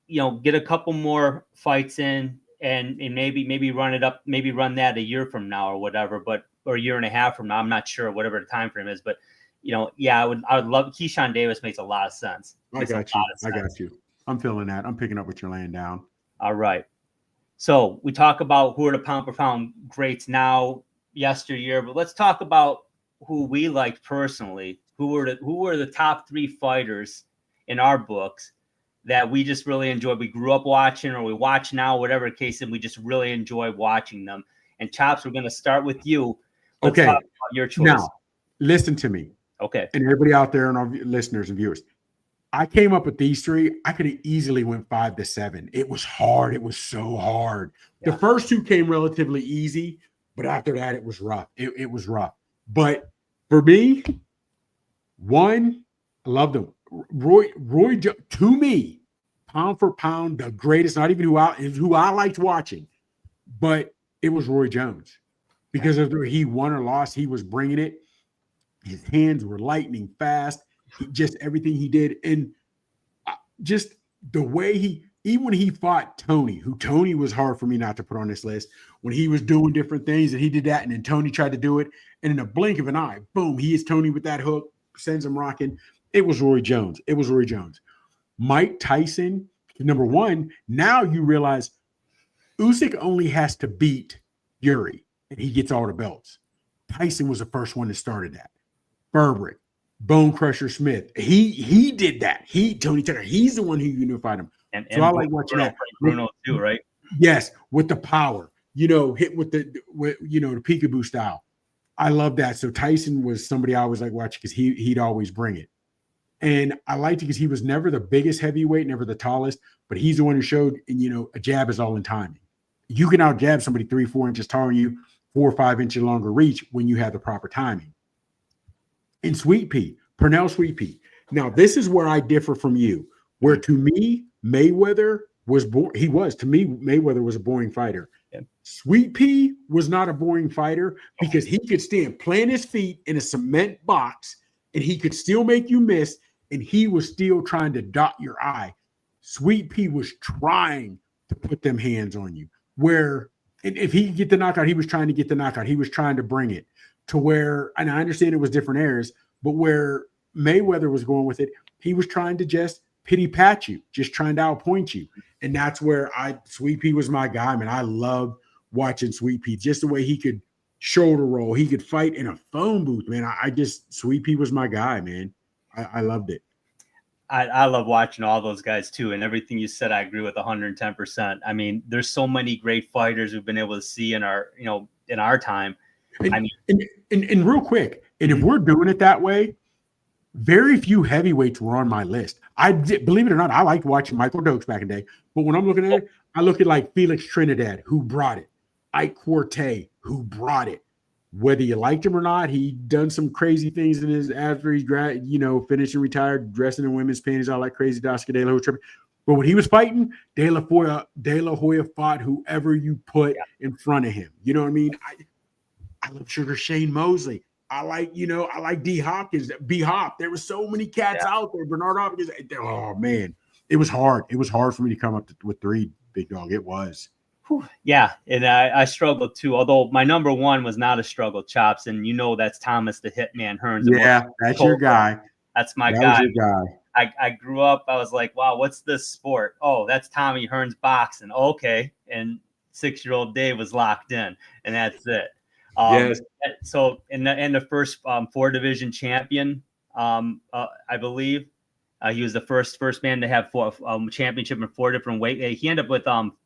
you know, get a couple more fights in and maybe run it up, maybe run that a year from now or whatever, or a year and a half from now. I'm not sure, whatever the time frame is, but you know, yeah, I would love Keyshawn Davis. Makes a lot of sense. I got you. I'm feeling that. I'm picking up what you're laying down. All right. So we talk about who are the pound per pound greats now, yesteryear, but let's talk about who we liked personally. Who were the top 3 fighters in our books that we just really enjoyed. We grew up watching, or we watch now, whatever the case, and we just really enjoy watching them. And Chops, we're going to start with you. Let's talk about your choice. Now, listen to me. Okay. And everybody out there and our listeners and viewers. I came up with these 3. I could have easily went 5-7. It was hard. It was so hard. Yeah. The first 2 came relatively easy, but after that, it was rough. It was rough. But for me, one, I loved him. Roy, to me, pound for pound, the greatest. Not even who I liked watching, but it was Roy Jones because of he won or lost, he was bringing it. His hands were lightning fast. Just everything he did, and just the way even when he fought Tony, who Tony was hard for me not to put on this list, when he was doing different things and he did that, and then Tony tried to do it, and in a blink of an eye, boom, he hits Tony with that hook, sends him rocking. It was Roy Jones. Mike Tyson, number 1. Now you realize Usyk only has to beat Fury, and he gets all the belts. Tyson was the first one that started that. Burbrick, Bone Crusher Smith. He did that. Tony Tucker. He's the one who unified him. And I like watching that. Bruno too, right? Yes, with the power. You know, hit with the peekaboo style. I love that. So Tyson was somebody I always like watching because he'd always bring it. And I liked it because he was never the biggest heavyweight, never the tallest, but he's the one who showed, and a jab is all in timing. You can out jab somebody 3-4 inches taller than you, 4 or 5 inches longer reach when you have the proper timing. And Sweet Pea, Pernell Sweet Pea. Now, this is where I differ from you, where to me, Mayweather was Mayweather was a boring fighter. Yeah. Sweet Pea was not a boring fighter because he could plant his feet in a cement box and he could still make you miss, and he was still trying to dot your eye. Sweet Pea was trying to put them hands on you. Where, and if he could get the knockout, he was trying to get the knockout. He was trying to bring it to where, and I understand it was different eras, but where Mayweather was going with it, he was trying to just pity pat you, just trying to outpoint you. And that's where Sweet Pea was my guy, man. I loved watching Sweet Pea, just the way he could shoulder roll. He could fight in a phone booth, man. Sweet Pea was my guy, man. I loved it. I love watching all those guys too, and everything you said, I agree with 110%. I mean, there's so many great fighters we've been able to see in our, in our time. And, I mean, and real quick, and if we're doing it that way, very few heavyweights were on my list. Believe it or not, I liked watching Michael Dokes back in the day, but when I'm looking at it, I look at like Felix Trinidad, who brought it, Ike Quartey, who brought it. Whether you liked him or not, he done some crazy things in his after he's finished and retired, dressing in women's panties, all that crazy Oscar De La Hoya tripping. But when he was fighting, De La Hoya fought whoever you put in front of him. You know what I mean? I love Sugar Shane Mosley. I like D Hopkins, B Hop. There were so many cats out there. Bernard Hopkins. Oh man, it was hard. It was hard for me to come up with 3, big dog. It was. Yeah, and I struggled too. Although my number 1 was not a struggle, Chops, and that's Thomas the Hitman Hearns. Yeah, that's your guy. That's my guy. Was your guy. I grew up. I was like, wow, what's this sport? Oh, that's Tommy Hearns boxing. Okay, and 6-year-old Dave was locked in, and that's it. Yes. So in the first 4-division champion, I believe. He was the first man to have championship in 4 different weight. He ended up with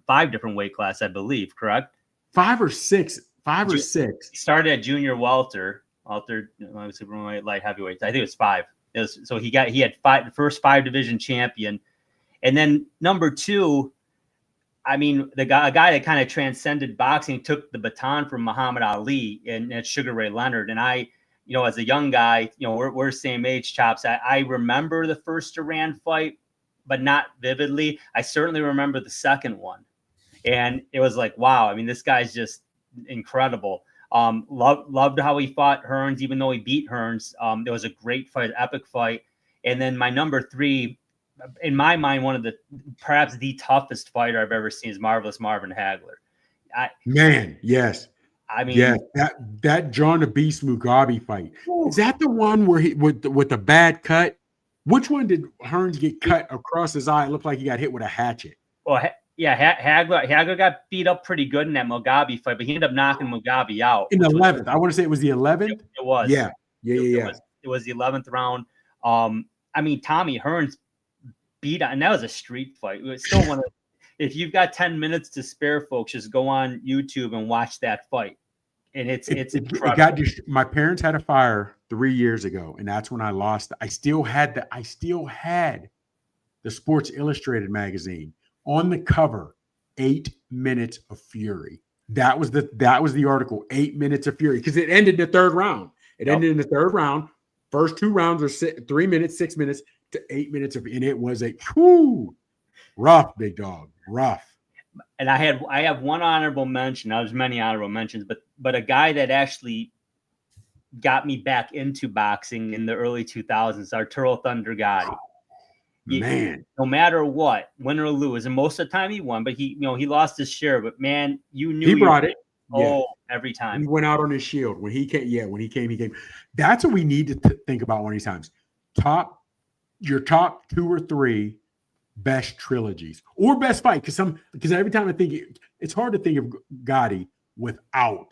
5 different weight class, I believe. Correct? 5 or 6. 5 or 6. He started at junior welter, light heavyweight. I think it was 5. So he had 5, the first 5-division champion, and then number 2. I mean, a guy that kind of transcended boxing, took the baton from Muhammad Ali and Sugar Ray Leonard, and I. As a young guy, we're same age, Chops. I remember the first Iran fight, but not vividly. I certainly remember the second one. And it was like, wow, I mean, this guy's just incredible. Loved how he fought Hearns, even though he beat Hearns. It was a great fight, epic fight. And then my number 3, in my mind, one of perhaps the toughest fighter I've ever seen is Marvelous Marvin Hagler. Yes. I mean, yeah, that John the Beast Mugabe fight. Is that the one where he with the bad cut? Which one did Hearns get cut across his eye? It looked like he got hit with a hatchet. Well, Hagler got beat up pretty good in that Mugabe fight, but he ended up knocking Mugabe out. In the 11th. I want to say it was the 11th. It was. Yeah. It was the 11th round. I mean, Tommy Hearns beat, and that was a street fight. It was still one of if you've got 10 minutes to spare, folks, just go on YouTube and watch that fight. And it's incredible. My parents had a fire 3 years ago, and that's when I lost. I still had the Sports Illustrated magazine on the cover, 8 Minutes of Fury. That was the article, 8 Minutes of Fury, because it ended in the 3rd round. It ended in the 3rd round. First 2 rounds are 3 minutes, 6 minutes to 8 minutes and it was a rough, big dog, rough. And I have one honorable mention. There's many honorable mentions, but a guy that actually got me back into boxing in the early 2000s, Arturo Thunder Gotti. Man, no matter what, win or lose, and most of the time he won, but he lost his share. But man, you knew he brought it. Oh, every time he went out on his shield when he came. Yeah, when he came. That's what we need to think about one of these times. Your top 2 or 3 best trilogies or best fight, because every time I think it's hard to think of Gotti without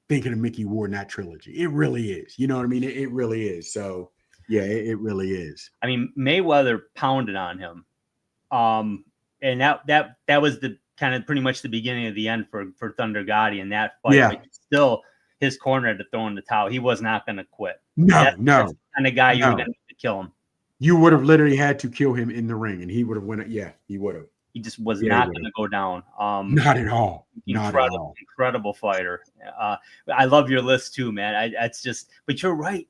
thinking of Mickey Ward in that trilogy. It really is. You know what I mean? It really is. So yeah, it really is. I mean, Mayweather pounded on him, and that was the kind of pretty much the beginning of the end for Thunder Gotti in that fight. Yeah. But still, his corner had to throw in the towel. He was not going to quit. That's the kind of guy you were going to kill him. You would have literally had to kill him in the ring, and he would have won it. Yeah, he would have. He just was not going to go down. Not at all. Not at all. Incredible fighter. I love your list too, man. But you're right.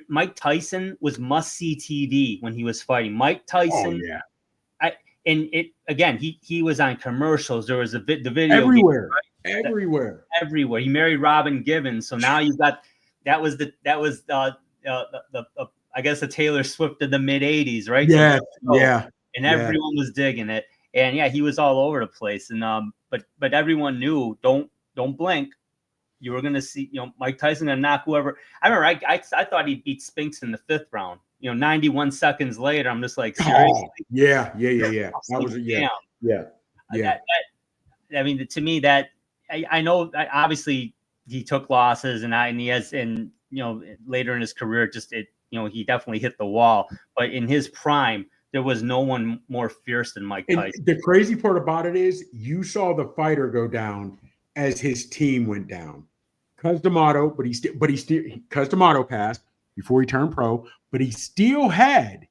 Mike Tyson was must-see TV when he was fighting. Mike Tyson. Oh, yeah. He was on commercials. There was the video everywhere. Game, right? Everywhere. Everywhere. He married Robin Givens, so now you've got that was I guess the Taylor Swift of the mid '80s, right? Yeah, yeah. And everyone was digging it, and yeah, he was all over the place. And but everyone knew don't blink. You were gonna see, Mike Tyson gonna knock whoever. I remember I thought he'd beat Spinks in the 5th round. 91 seconds later, I'm just like, seriously? Oh, yeah. That was yeah. I mean, to me, that I know that obviously he took losses, and he has, later in his career, he definitely hit the wall. But in his prime, there was no one more fierce than Mike Tyson. And the crazy part about it is you saw the fighter go down as his team went down. Cus D'Amato, but he still Cus D'Amato passed before he turned pro, but he still had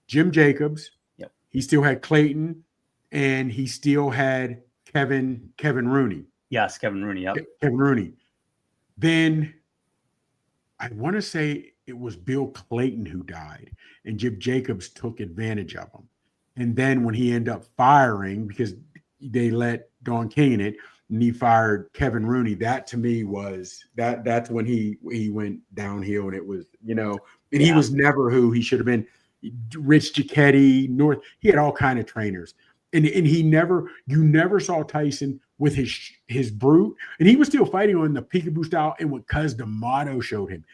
Jim Jacobs. Yep. He still had Clayton, and he still had Kevin Rooney. Yes, Kevin Rooney. Yep. Kevin Rooney. Then I want to say it was Bill Clayton who died, and Jim Jacobs took advantage of him. And then when he ended up firing, because they let Don King in it, and he fired Kevin Rooney, that to me was that's when he went downhill, and it was, and he was never who he should have been. Rich Giacchetti, North, he had all kind of trainers. And you never saw Tyson with his brute, and he was still fighting on the peekaboo style and what Cus D'Amato showed him.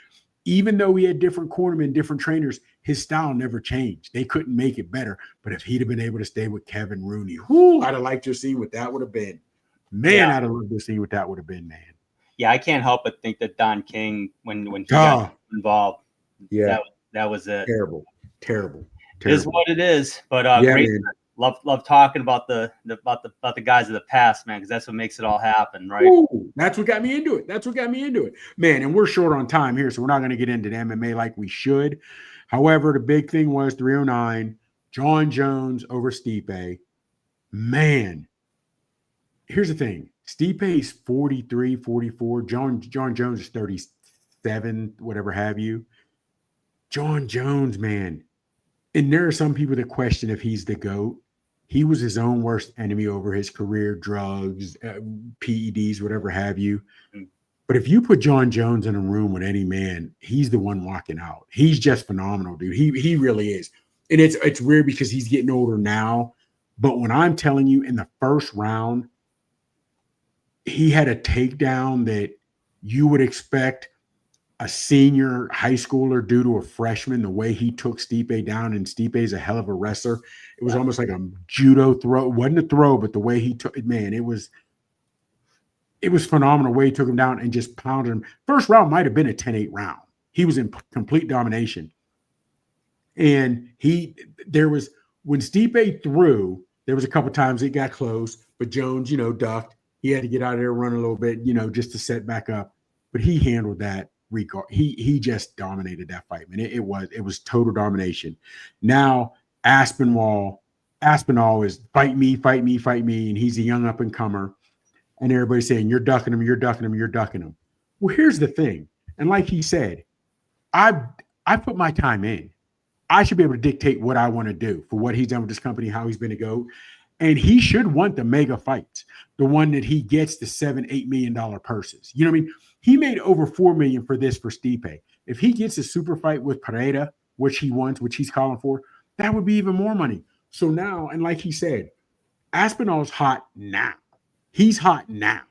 Even though he had different cornermen, different trainers, his style never changed. They couldn't make it better. But if he'd have been able to stay with Kevin Rooney, I'd have liked to have seen what that would have been. Man, I'd have loved to see what that would have been, man. Yeah, I can't help but think that Don King, when he got involved, that was it. Terrible. It is what it is. But great. Man. Love talking about the guys of the past, man, because that's what makes it all happen, right? Ooh, that's what got me into it. Man, and we're short on time here, so we're not going to get into the MMA like we should. However, the big thing was 309, Jon Jones over Stipe. Man, here's the thing. Stipe is 43, 44. Jon Jones is 37, whatever have you. Jon Jones, man. And there are some people that question if he's the GOAT. He was his own worst enemy over his career, drugs, PEDs, whatever have you. But if you put Jon Jones in a room with any man, he's the one walking out. He's just phenomenal, dude. He really is. And it's weird because he's getting older now. But when I'm telling you, in the first round, he had a takedown that you would expect a senior high schooler do to a freshman, the way he took Stipe down, and Stipe's a hell of a wrestler. It was almost like a judo throw. It wasn't a throw, but the way he took it, man, it was phenomenal the way he took him down and just pounded him. First round might have been a 10-8 round. He was in complete domination. And when Stipe threw, there was a couple times it got close, but Jones, ducked. He had to get out of there, run a little bit, just to set back up. But he handled that. He just dominated that fight, man. It was total domination. Now Aspinall is fight me, and he's a young up and comer, and everybody's saying you're ducking him. Well, here's the thing, and like he said, I put my time in. I should be able to dictate what I want to do for what he's done with this company, how he's been to go, and he should want the mega fights, the one that he gets the $7-8 million purses. You know what I mean? He made over $4 million for Stipe. If he gets a super fight with Pereira, which he wants, which he's calling for, that would be even more money. So now, and like he said, Aspinall's hot now. He's hot now.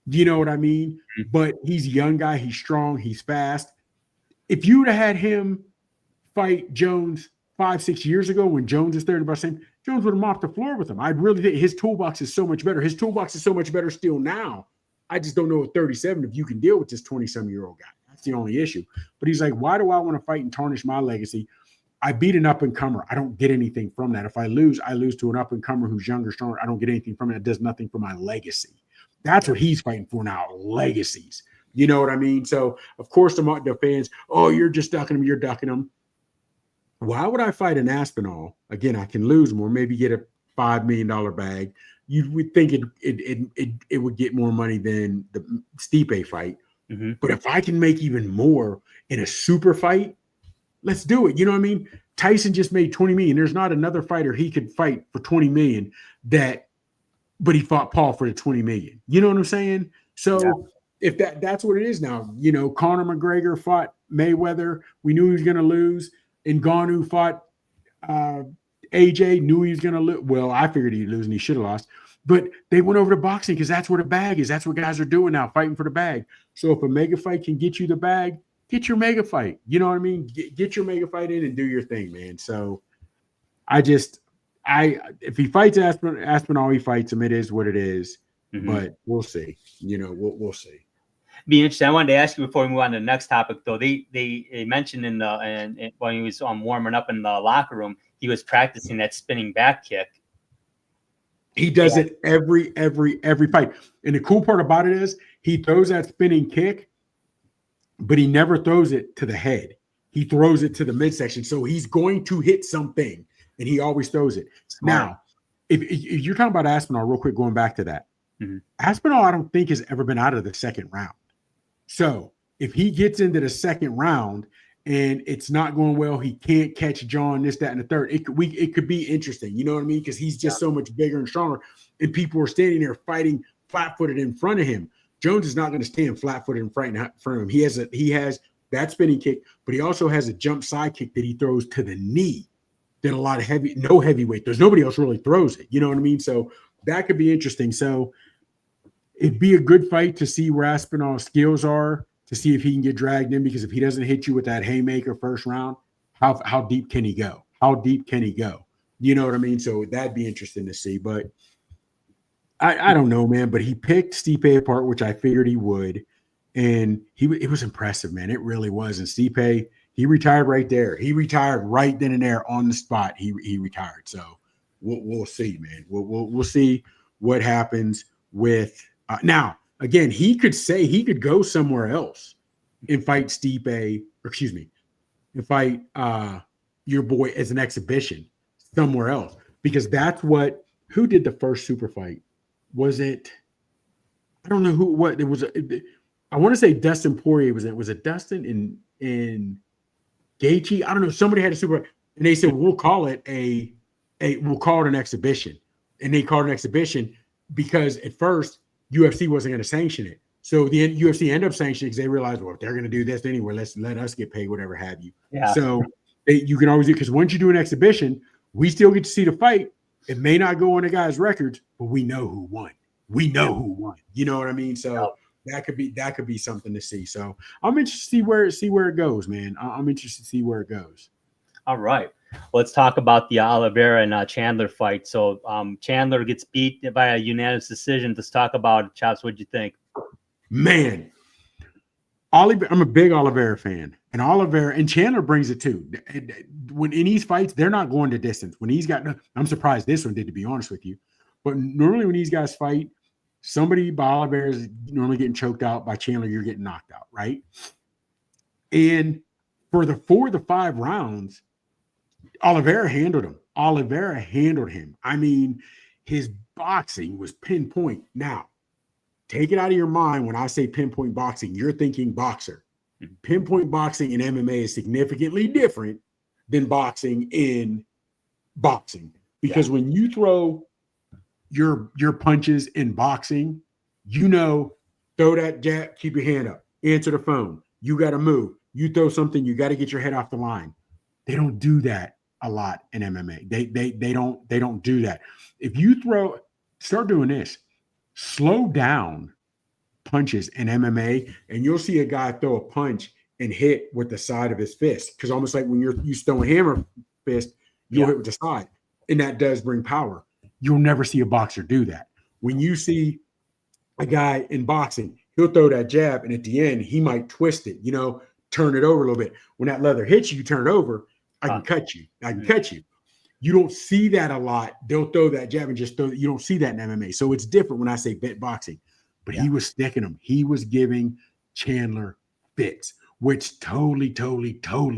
Do you know what I mean? But he's a young guy. He's strong. He's fast. If you would have had him fight Jones 5-6 years ago when Jones is 30 about the same, Jones would have mopped the floor with him. I really think his toolbox is so much better. His toolbox is so much better still now. I just don't know at 37 if you can deal with this 20-some-year-old guy. That's the only issue. But he's like, why do I want to fight and tarnish my legacy? I beat an up-and-comer. I don't get anything from that. If I lose to an up-and-comer who's younger, stronger. I don't get anything from it. It does nothing for my legacy. That's what he's fighting for now, legacies. You know what I mean? So, of course, the fans, you're just ducking him. You're ducking him. Why would I fight an Aspinall? Again, I can lose more, maybe get a $5 million bag. You would think it would get more money than the Stipe fight. Mm-hmm. But if I can make even more in a super fight, let's do it. You know what I mean? Tyson just made $20 million. There's not another fighter he could fight for $20 million but he fought Paul for the $20 million. You know what I'm saying? So if that's what it is now, Conor McGregor fought Mayweather. We knew he was going to lose. Ngannou fought AJ, knew he was going to lose. Well, I figured he'd lose and he should have lost. But they went over to boxing because that's where the bag is. That's what guys are doing now, fighting for the bag. So if a mega fight can get you the bag, get your mega fight. You know what I mean? Get your mega fight in and do your thing, man. So if he fights Aspinall, he fights him. It is what it is. Mm-hmm. But we'll see. We'll see. Be interesting. I wanted to ask you before we move on to the next topic, though. They mentioned when he was warming up in the locker room, he was practicing that spinning back kick. He does it every fight. And the cool part about it is he throws that spinning kick, but he never throws it to the head. He throws it to the midsection. So he's going to hit something, and he always throws it. Smart. Now, if you're talking about Aspinall, real quick, going back to that, Aspinall, I don't think has ever been out of the second round. So if he gets into the second round and it's not going well, he can't catch John, this, that, and the third. It could be interesting. You know what I mean? Because he's just so much bigger and stronger, and people are standing there fighting flat-footed in front of him. Jones is not going to stand flat-footed in front of him. He has that spinning kick, but he also has a jump side kick that he throws to the knee. That a lot of no heavyweight. There's nobody else really throws it. You know what I mean? So that could be interesting. So it'd be a good fight to see where Aspinall's skills are, to see if he can get dragged in, because if he doesn't hit you with that haymaker first round, how deep can he go? How deep can he go? You know what I mean? So that'd be interesting to see. But I don't know, man. But he picked Stipe apart, which I figured he would. And it was impressive, man. It really was. And Stipe, he retired right there. He retired right then and there on the spot. He retired. So we'll see, man. We'll see what happens with now. Again, he could go somewhere else and fight Stipe, and fight your boy as an exhibition somewhere else, because that's who did the first super fight? Was it? I don't know what it was. I want to say Dustin Poirier was it Dustin in Gaethje? I don't know. Somebody had a super, and they said we'll call it an exhibition, and they called it an exhibition because at first UFC wasn't going to sanction it. So the UFC ended up sanctioning because they realized, well, if they're going to do this anyway, let us get paid, whatever have you. Yeah. So you can always do, because once you do an exhibition, we still get to see the fight. It may not go on the guy's records, but we know who won. We know who won. You know what I mean? So that could be something to see. So I'm interested to see where it goes, man. I'm interested to see where it goes. All right. Let's talk about the Oliveira and Chandler fight. So Chandler gets beat by a unanimous decision. Let's talk about it. Chops, what'd you think? Man, I'm a big Oliveira fan. And Chandler brings it too. When in these fights, they're not going to distance. I'm surprised this one did, to be honest with you. But normally when these guys fight, somebody by Oliveira is normally getting choked out. By Chandler, you're getting knocked out, right? And for the 4 of the 5 rounds, Oliveira handled him. I mean, his boxing was pinpoint. Now, take it out of your mind when I say pinpoint boxing. You're thinking boxer. Pinpoint boxing in MMA is significantly different than boxing in boxing. Because when you throw your punches in boxing, throw that jab, keep your hand up, answer the phone. You got to move. You throw something, you got to get your head off the line. They don't do that a lot in MMA. They don't do that. If you start doing this, slow down punches in MMA, and you'll see a guy throw a punch and hit with the side of his fist. Because almost like when you throw a hammer fist, you'll hit with the side. And that does bring power. You'll never see a boxer do that. When you see a guy in boxing, he'll throw that jab, and at the end, he might twist it, turn it over a little bit. When that leather hits you turn it over, I can cut you. You don't see that a lot. They'll throw that jab and just you don't see that in MMA. So it's different when I say bit boxing. But he was sticking him. He was giving Chandler fits, which totally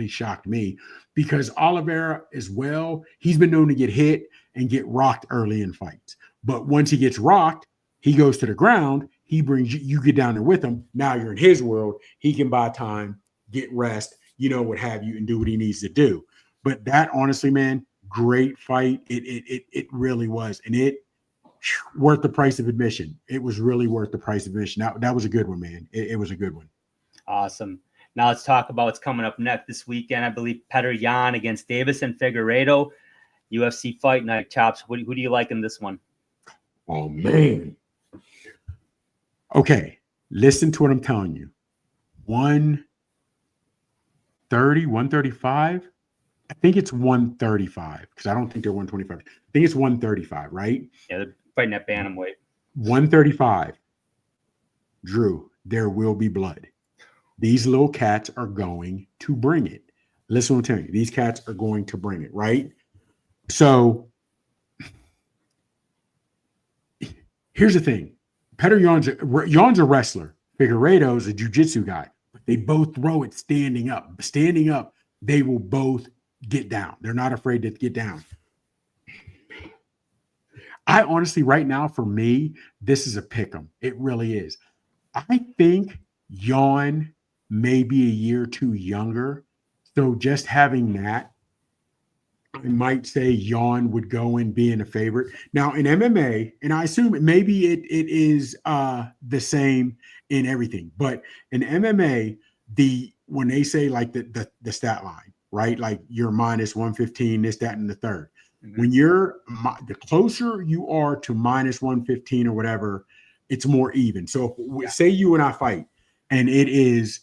shocked me, because Oliveira as well, he's been known to get hit and get rocked early in fights. But once he gets rocked, he goes to the ground. He brings you get down there with him. Now you're in his world. He can buy time, get rest, what have you, and do what he needs to do. But that, honestly, man, great fight. It really was. And it worth the price of admission. It was really worth the price of admission. That was a good one, man. It was a good one. Awesome. Now let's talk about what's coming up next this weekend. I believe Petr against Deiveson Figueiredo, UFC Fight Night. Chops, who do you like in this one? Oh, man. Okay, listen to what I'm telling you. 130, 135. I think it's 135 because I don't think they're 125. I think it's 135, right? Yeah, they're fighting at Bantamweight. 135. Drew, there will be blood. These little cats are going to bring it. Listen, I'm telling you, these cats are going to bring it, right? So here's the thing. Petr Yan's a wrestler. Figueiredo is a jiu-jitsu guy. They both throw it standing up. Standing up, they will both get down. They're not afraid to get down. I honestly, right now, for me, this is a pick'em. It really is. I think Yan may be a year or two younger. So just having that, I might say Yan would go in being a favorite. Now in MMA, and I assume maybe it is the same in everything, but in MMA, when they say like the stat line, right? Like you're minus 115, this, that, and the third. Mm-hmm. When you're the closer you are to minus 115 or whatever, it's more even. So say you and I fight, and it is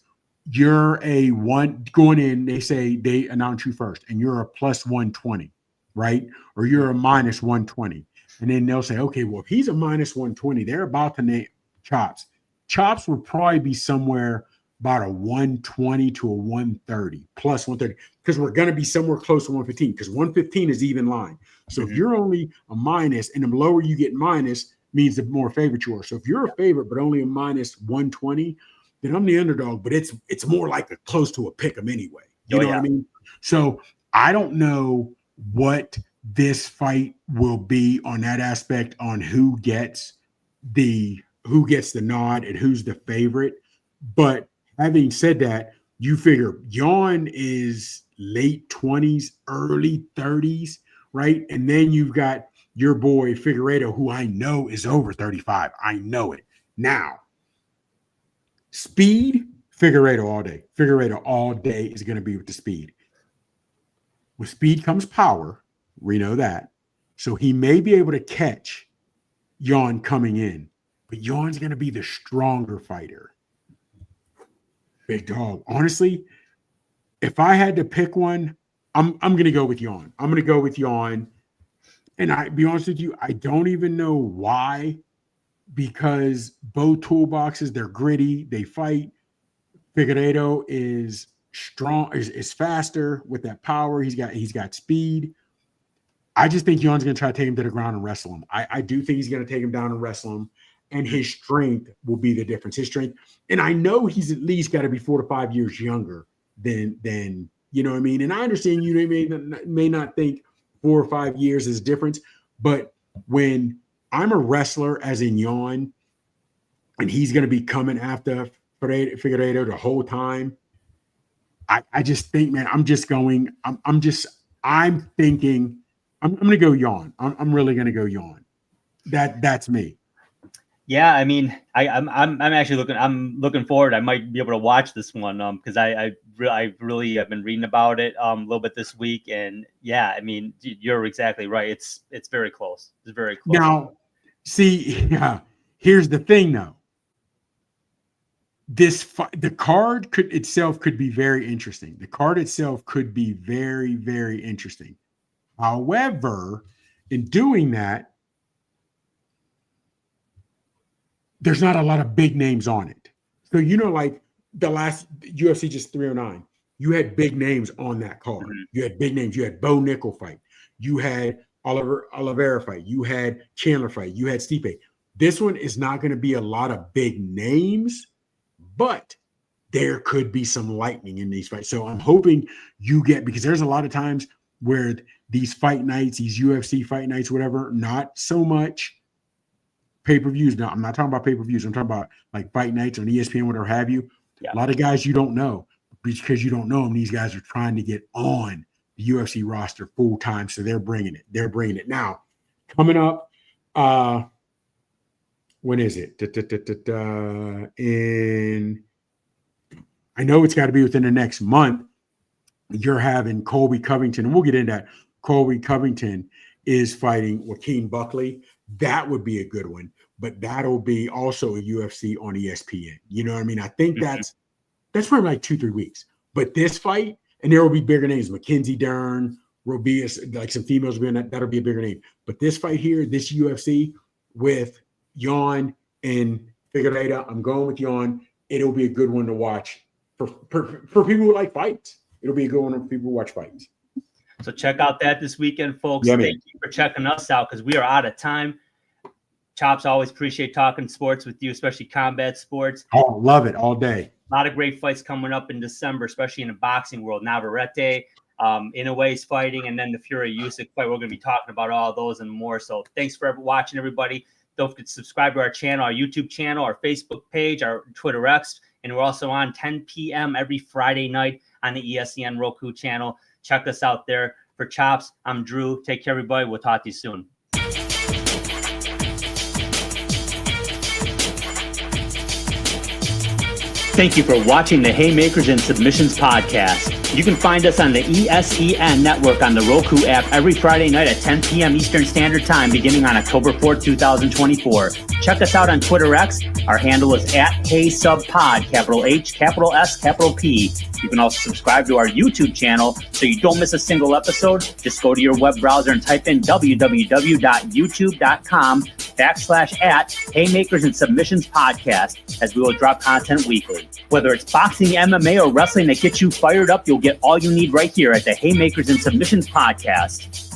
you're a one going in, they announce you first, and you're a plus 120, right? Or you're a minus 120. And then they'll say, okay, well, if he's a minus 120, they're about to name Chops. Chops would probably be somewhere about a 120 to a 130, plus 130, because we're going to be somewhere close to 115, because 115 is even line. So if you're only a minus, and the lower you get minus means the more favorite you are. So if you're a favorite, but only a minus 120, then I'm the underdog, but it's more like close to a pick 'em anyway. You know what I mean? So I don't know what this fight will be on that aspect, on who gets the nod and who's the favorite. But having said that, you figure Yan is late 20s, early 30s, right? And then you've got your boy Figueiredo, who I know is over 35. I know it. Now, speed, Figueiredo all day. Figueiredo all day is going to be with the speed. With speed comes power. We know that. So he may be able to catch Yan coming in, but Yan's going to be the stronger fighter. Big dog. Honestly, if I had to pick one, I'm going to go with Yan. I'm going to go with Yan. And I be honest with you, I don't even know why, because both toolboxes, they're gritty, they fight. Figueiredo is strong, is faster with that power. He's got speed. I just think Yan's going to try to take him to the ground and wrestle him. I do think he's going to take him down and wrestle him, and his strength will be the difference. His strength, and I know he's at least got to be 4 to 5 years younger than you know what I mean. And I understand you may not think 4 or 5 years is difference, but when I'm a wrestler, as in Yan, and he's going to be coming after Figueiredo the whole time, I just think, man, I'm thinking I'm going to go Yan. I'm really going to go Yan. That's me. Yeah, I mean, I'm actually looking forward. I might be able to watch this one because I really have been reading about it a little bit this week, and yeah, I mean, you're exactly right. It's very close. It's very close. Now, see, here's the thing, though. The card could be very interesting. The card itself could be very, very interesting. However, in doing that, there's not a lot of big names on it. So, like the last UFC just 309, you had big names on that card. Mm-hmm. You had big names. You had Bo Nickel fight. You had Oliveria fight. You had Chandler fight. You had Stipe. This one is not going to be a lot of big names, but there could be some lightning in these fights. So I'm hoping because there's a lot of times where these fight nights, these UFC fight nights, whatever, not so much pay-per-views. Now, I'm not talking about pay-per-views. I'm talking about like fight nights on ESPN, whatever have you. Yeah. A lot of guys you don't know. Because you don't know them, these guys are trying to get on the UFC roster full time. So they're bringing it. Now, coming up, when is it? I know it's got to be within the next month. You're having Colby Covington, and we'll get into that. Colby Covington is fighting Joaquin Buckley. That would be a good one, but that'll be also a UFC on ESPN. You know what I mean? I think that's probably like 2-3 weeks. But this fight, and there will be bigger names. Mackenzie Dern, Robias, like some females will be in that. That'll be a bigger name. But this fight here, this UFC with Yan and Figueiredo, I'm going with Yan. it'll be a good one to watch for people who like fights. It'll be a good one for people who watch fights. So check out that this weekend, folks. Yeah, Thank you for checking us out because we are out of time. Chops, always appreciate talking sports with you, especially combat sports. Oh, love it all day. A lot of great fights coming up in December, especially in the boxing world. Navarrete, Inoue's fighting, and then the Fury Usyk fight. We're going to be talking about all those and more. So thanks for watching, everybody. Don't forget to subscribe to our channel, our YouTube channel, our Facebook page, our Twitter X, and we're also on 10 p.m. every Friday night on the ESPN Roku channel. Check us out there. For Chops, I'm Drew. Take care, everybody. We'll talk to you soon. Thank you for watching the Haymakers and Submissions podcast. You can find us on the ESEN network on the Roku app every Friday night at 10 p.m. Eastern Standard Time beginning on October 4th, 2024. Check us out on Twitter X. Our handle is @HaySubPod, capital H, capital S, capital P. You can also subscribe to our YouTube channel so you don't miss a single episode. Just go to your web browser and type in www.youtube.com/@Haymakers and Submissions podcast, as we will drop content weekly. Whether it's boxing, MMA, or wrestling that gets you fired up, you'll get all you need right here at the Haymakers and Submissions podcast.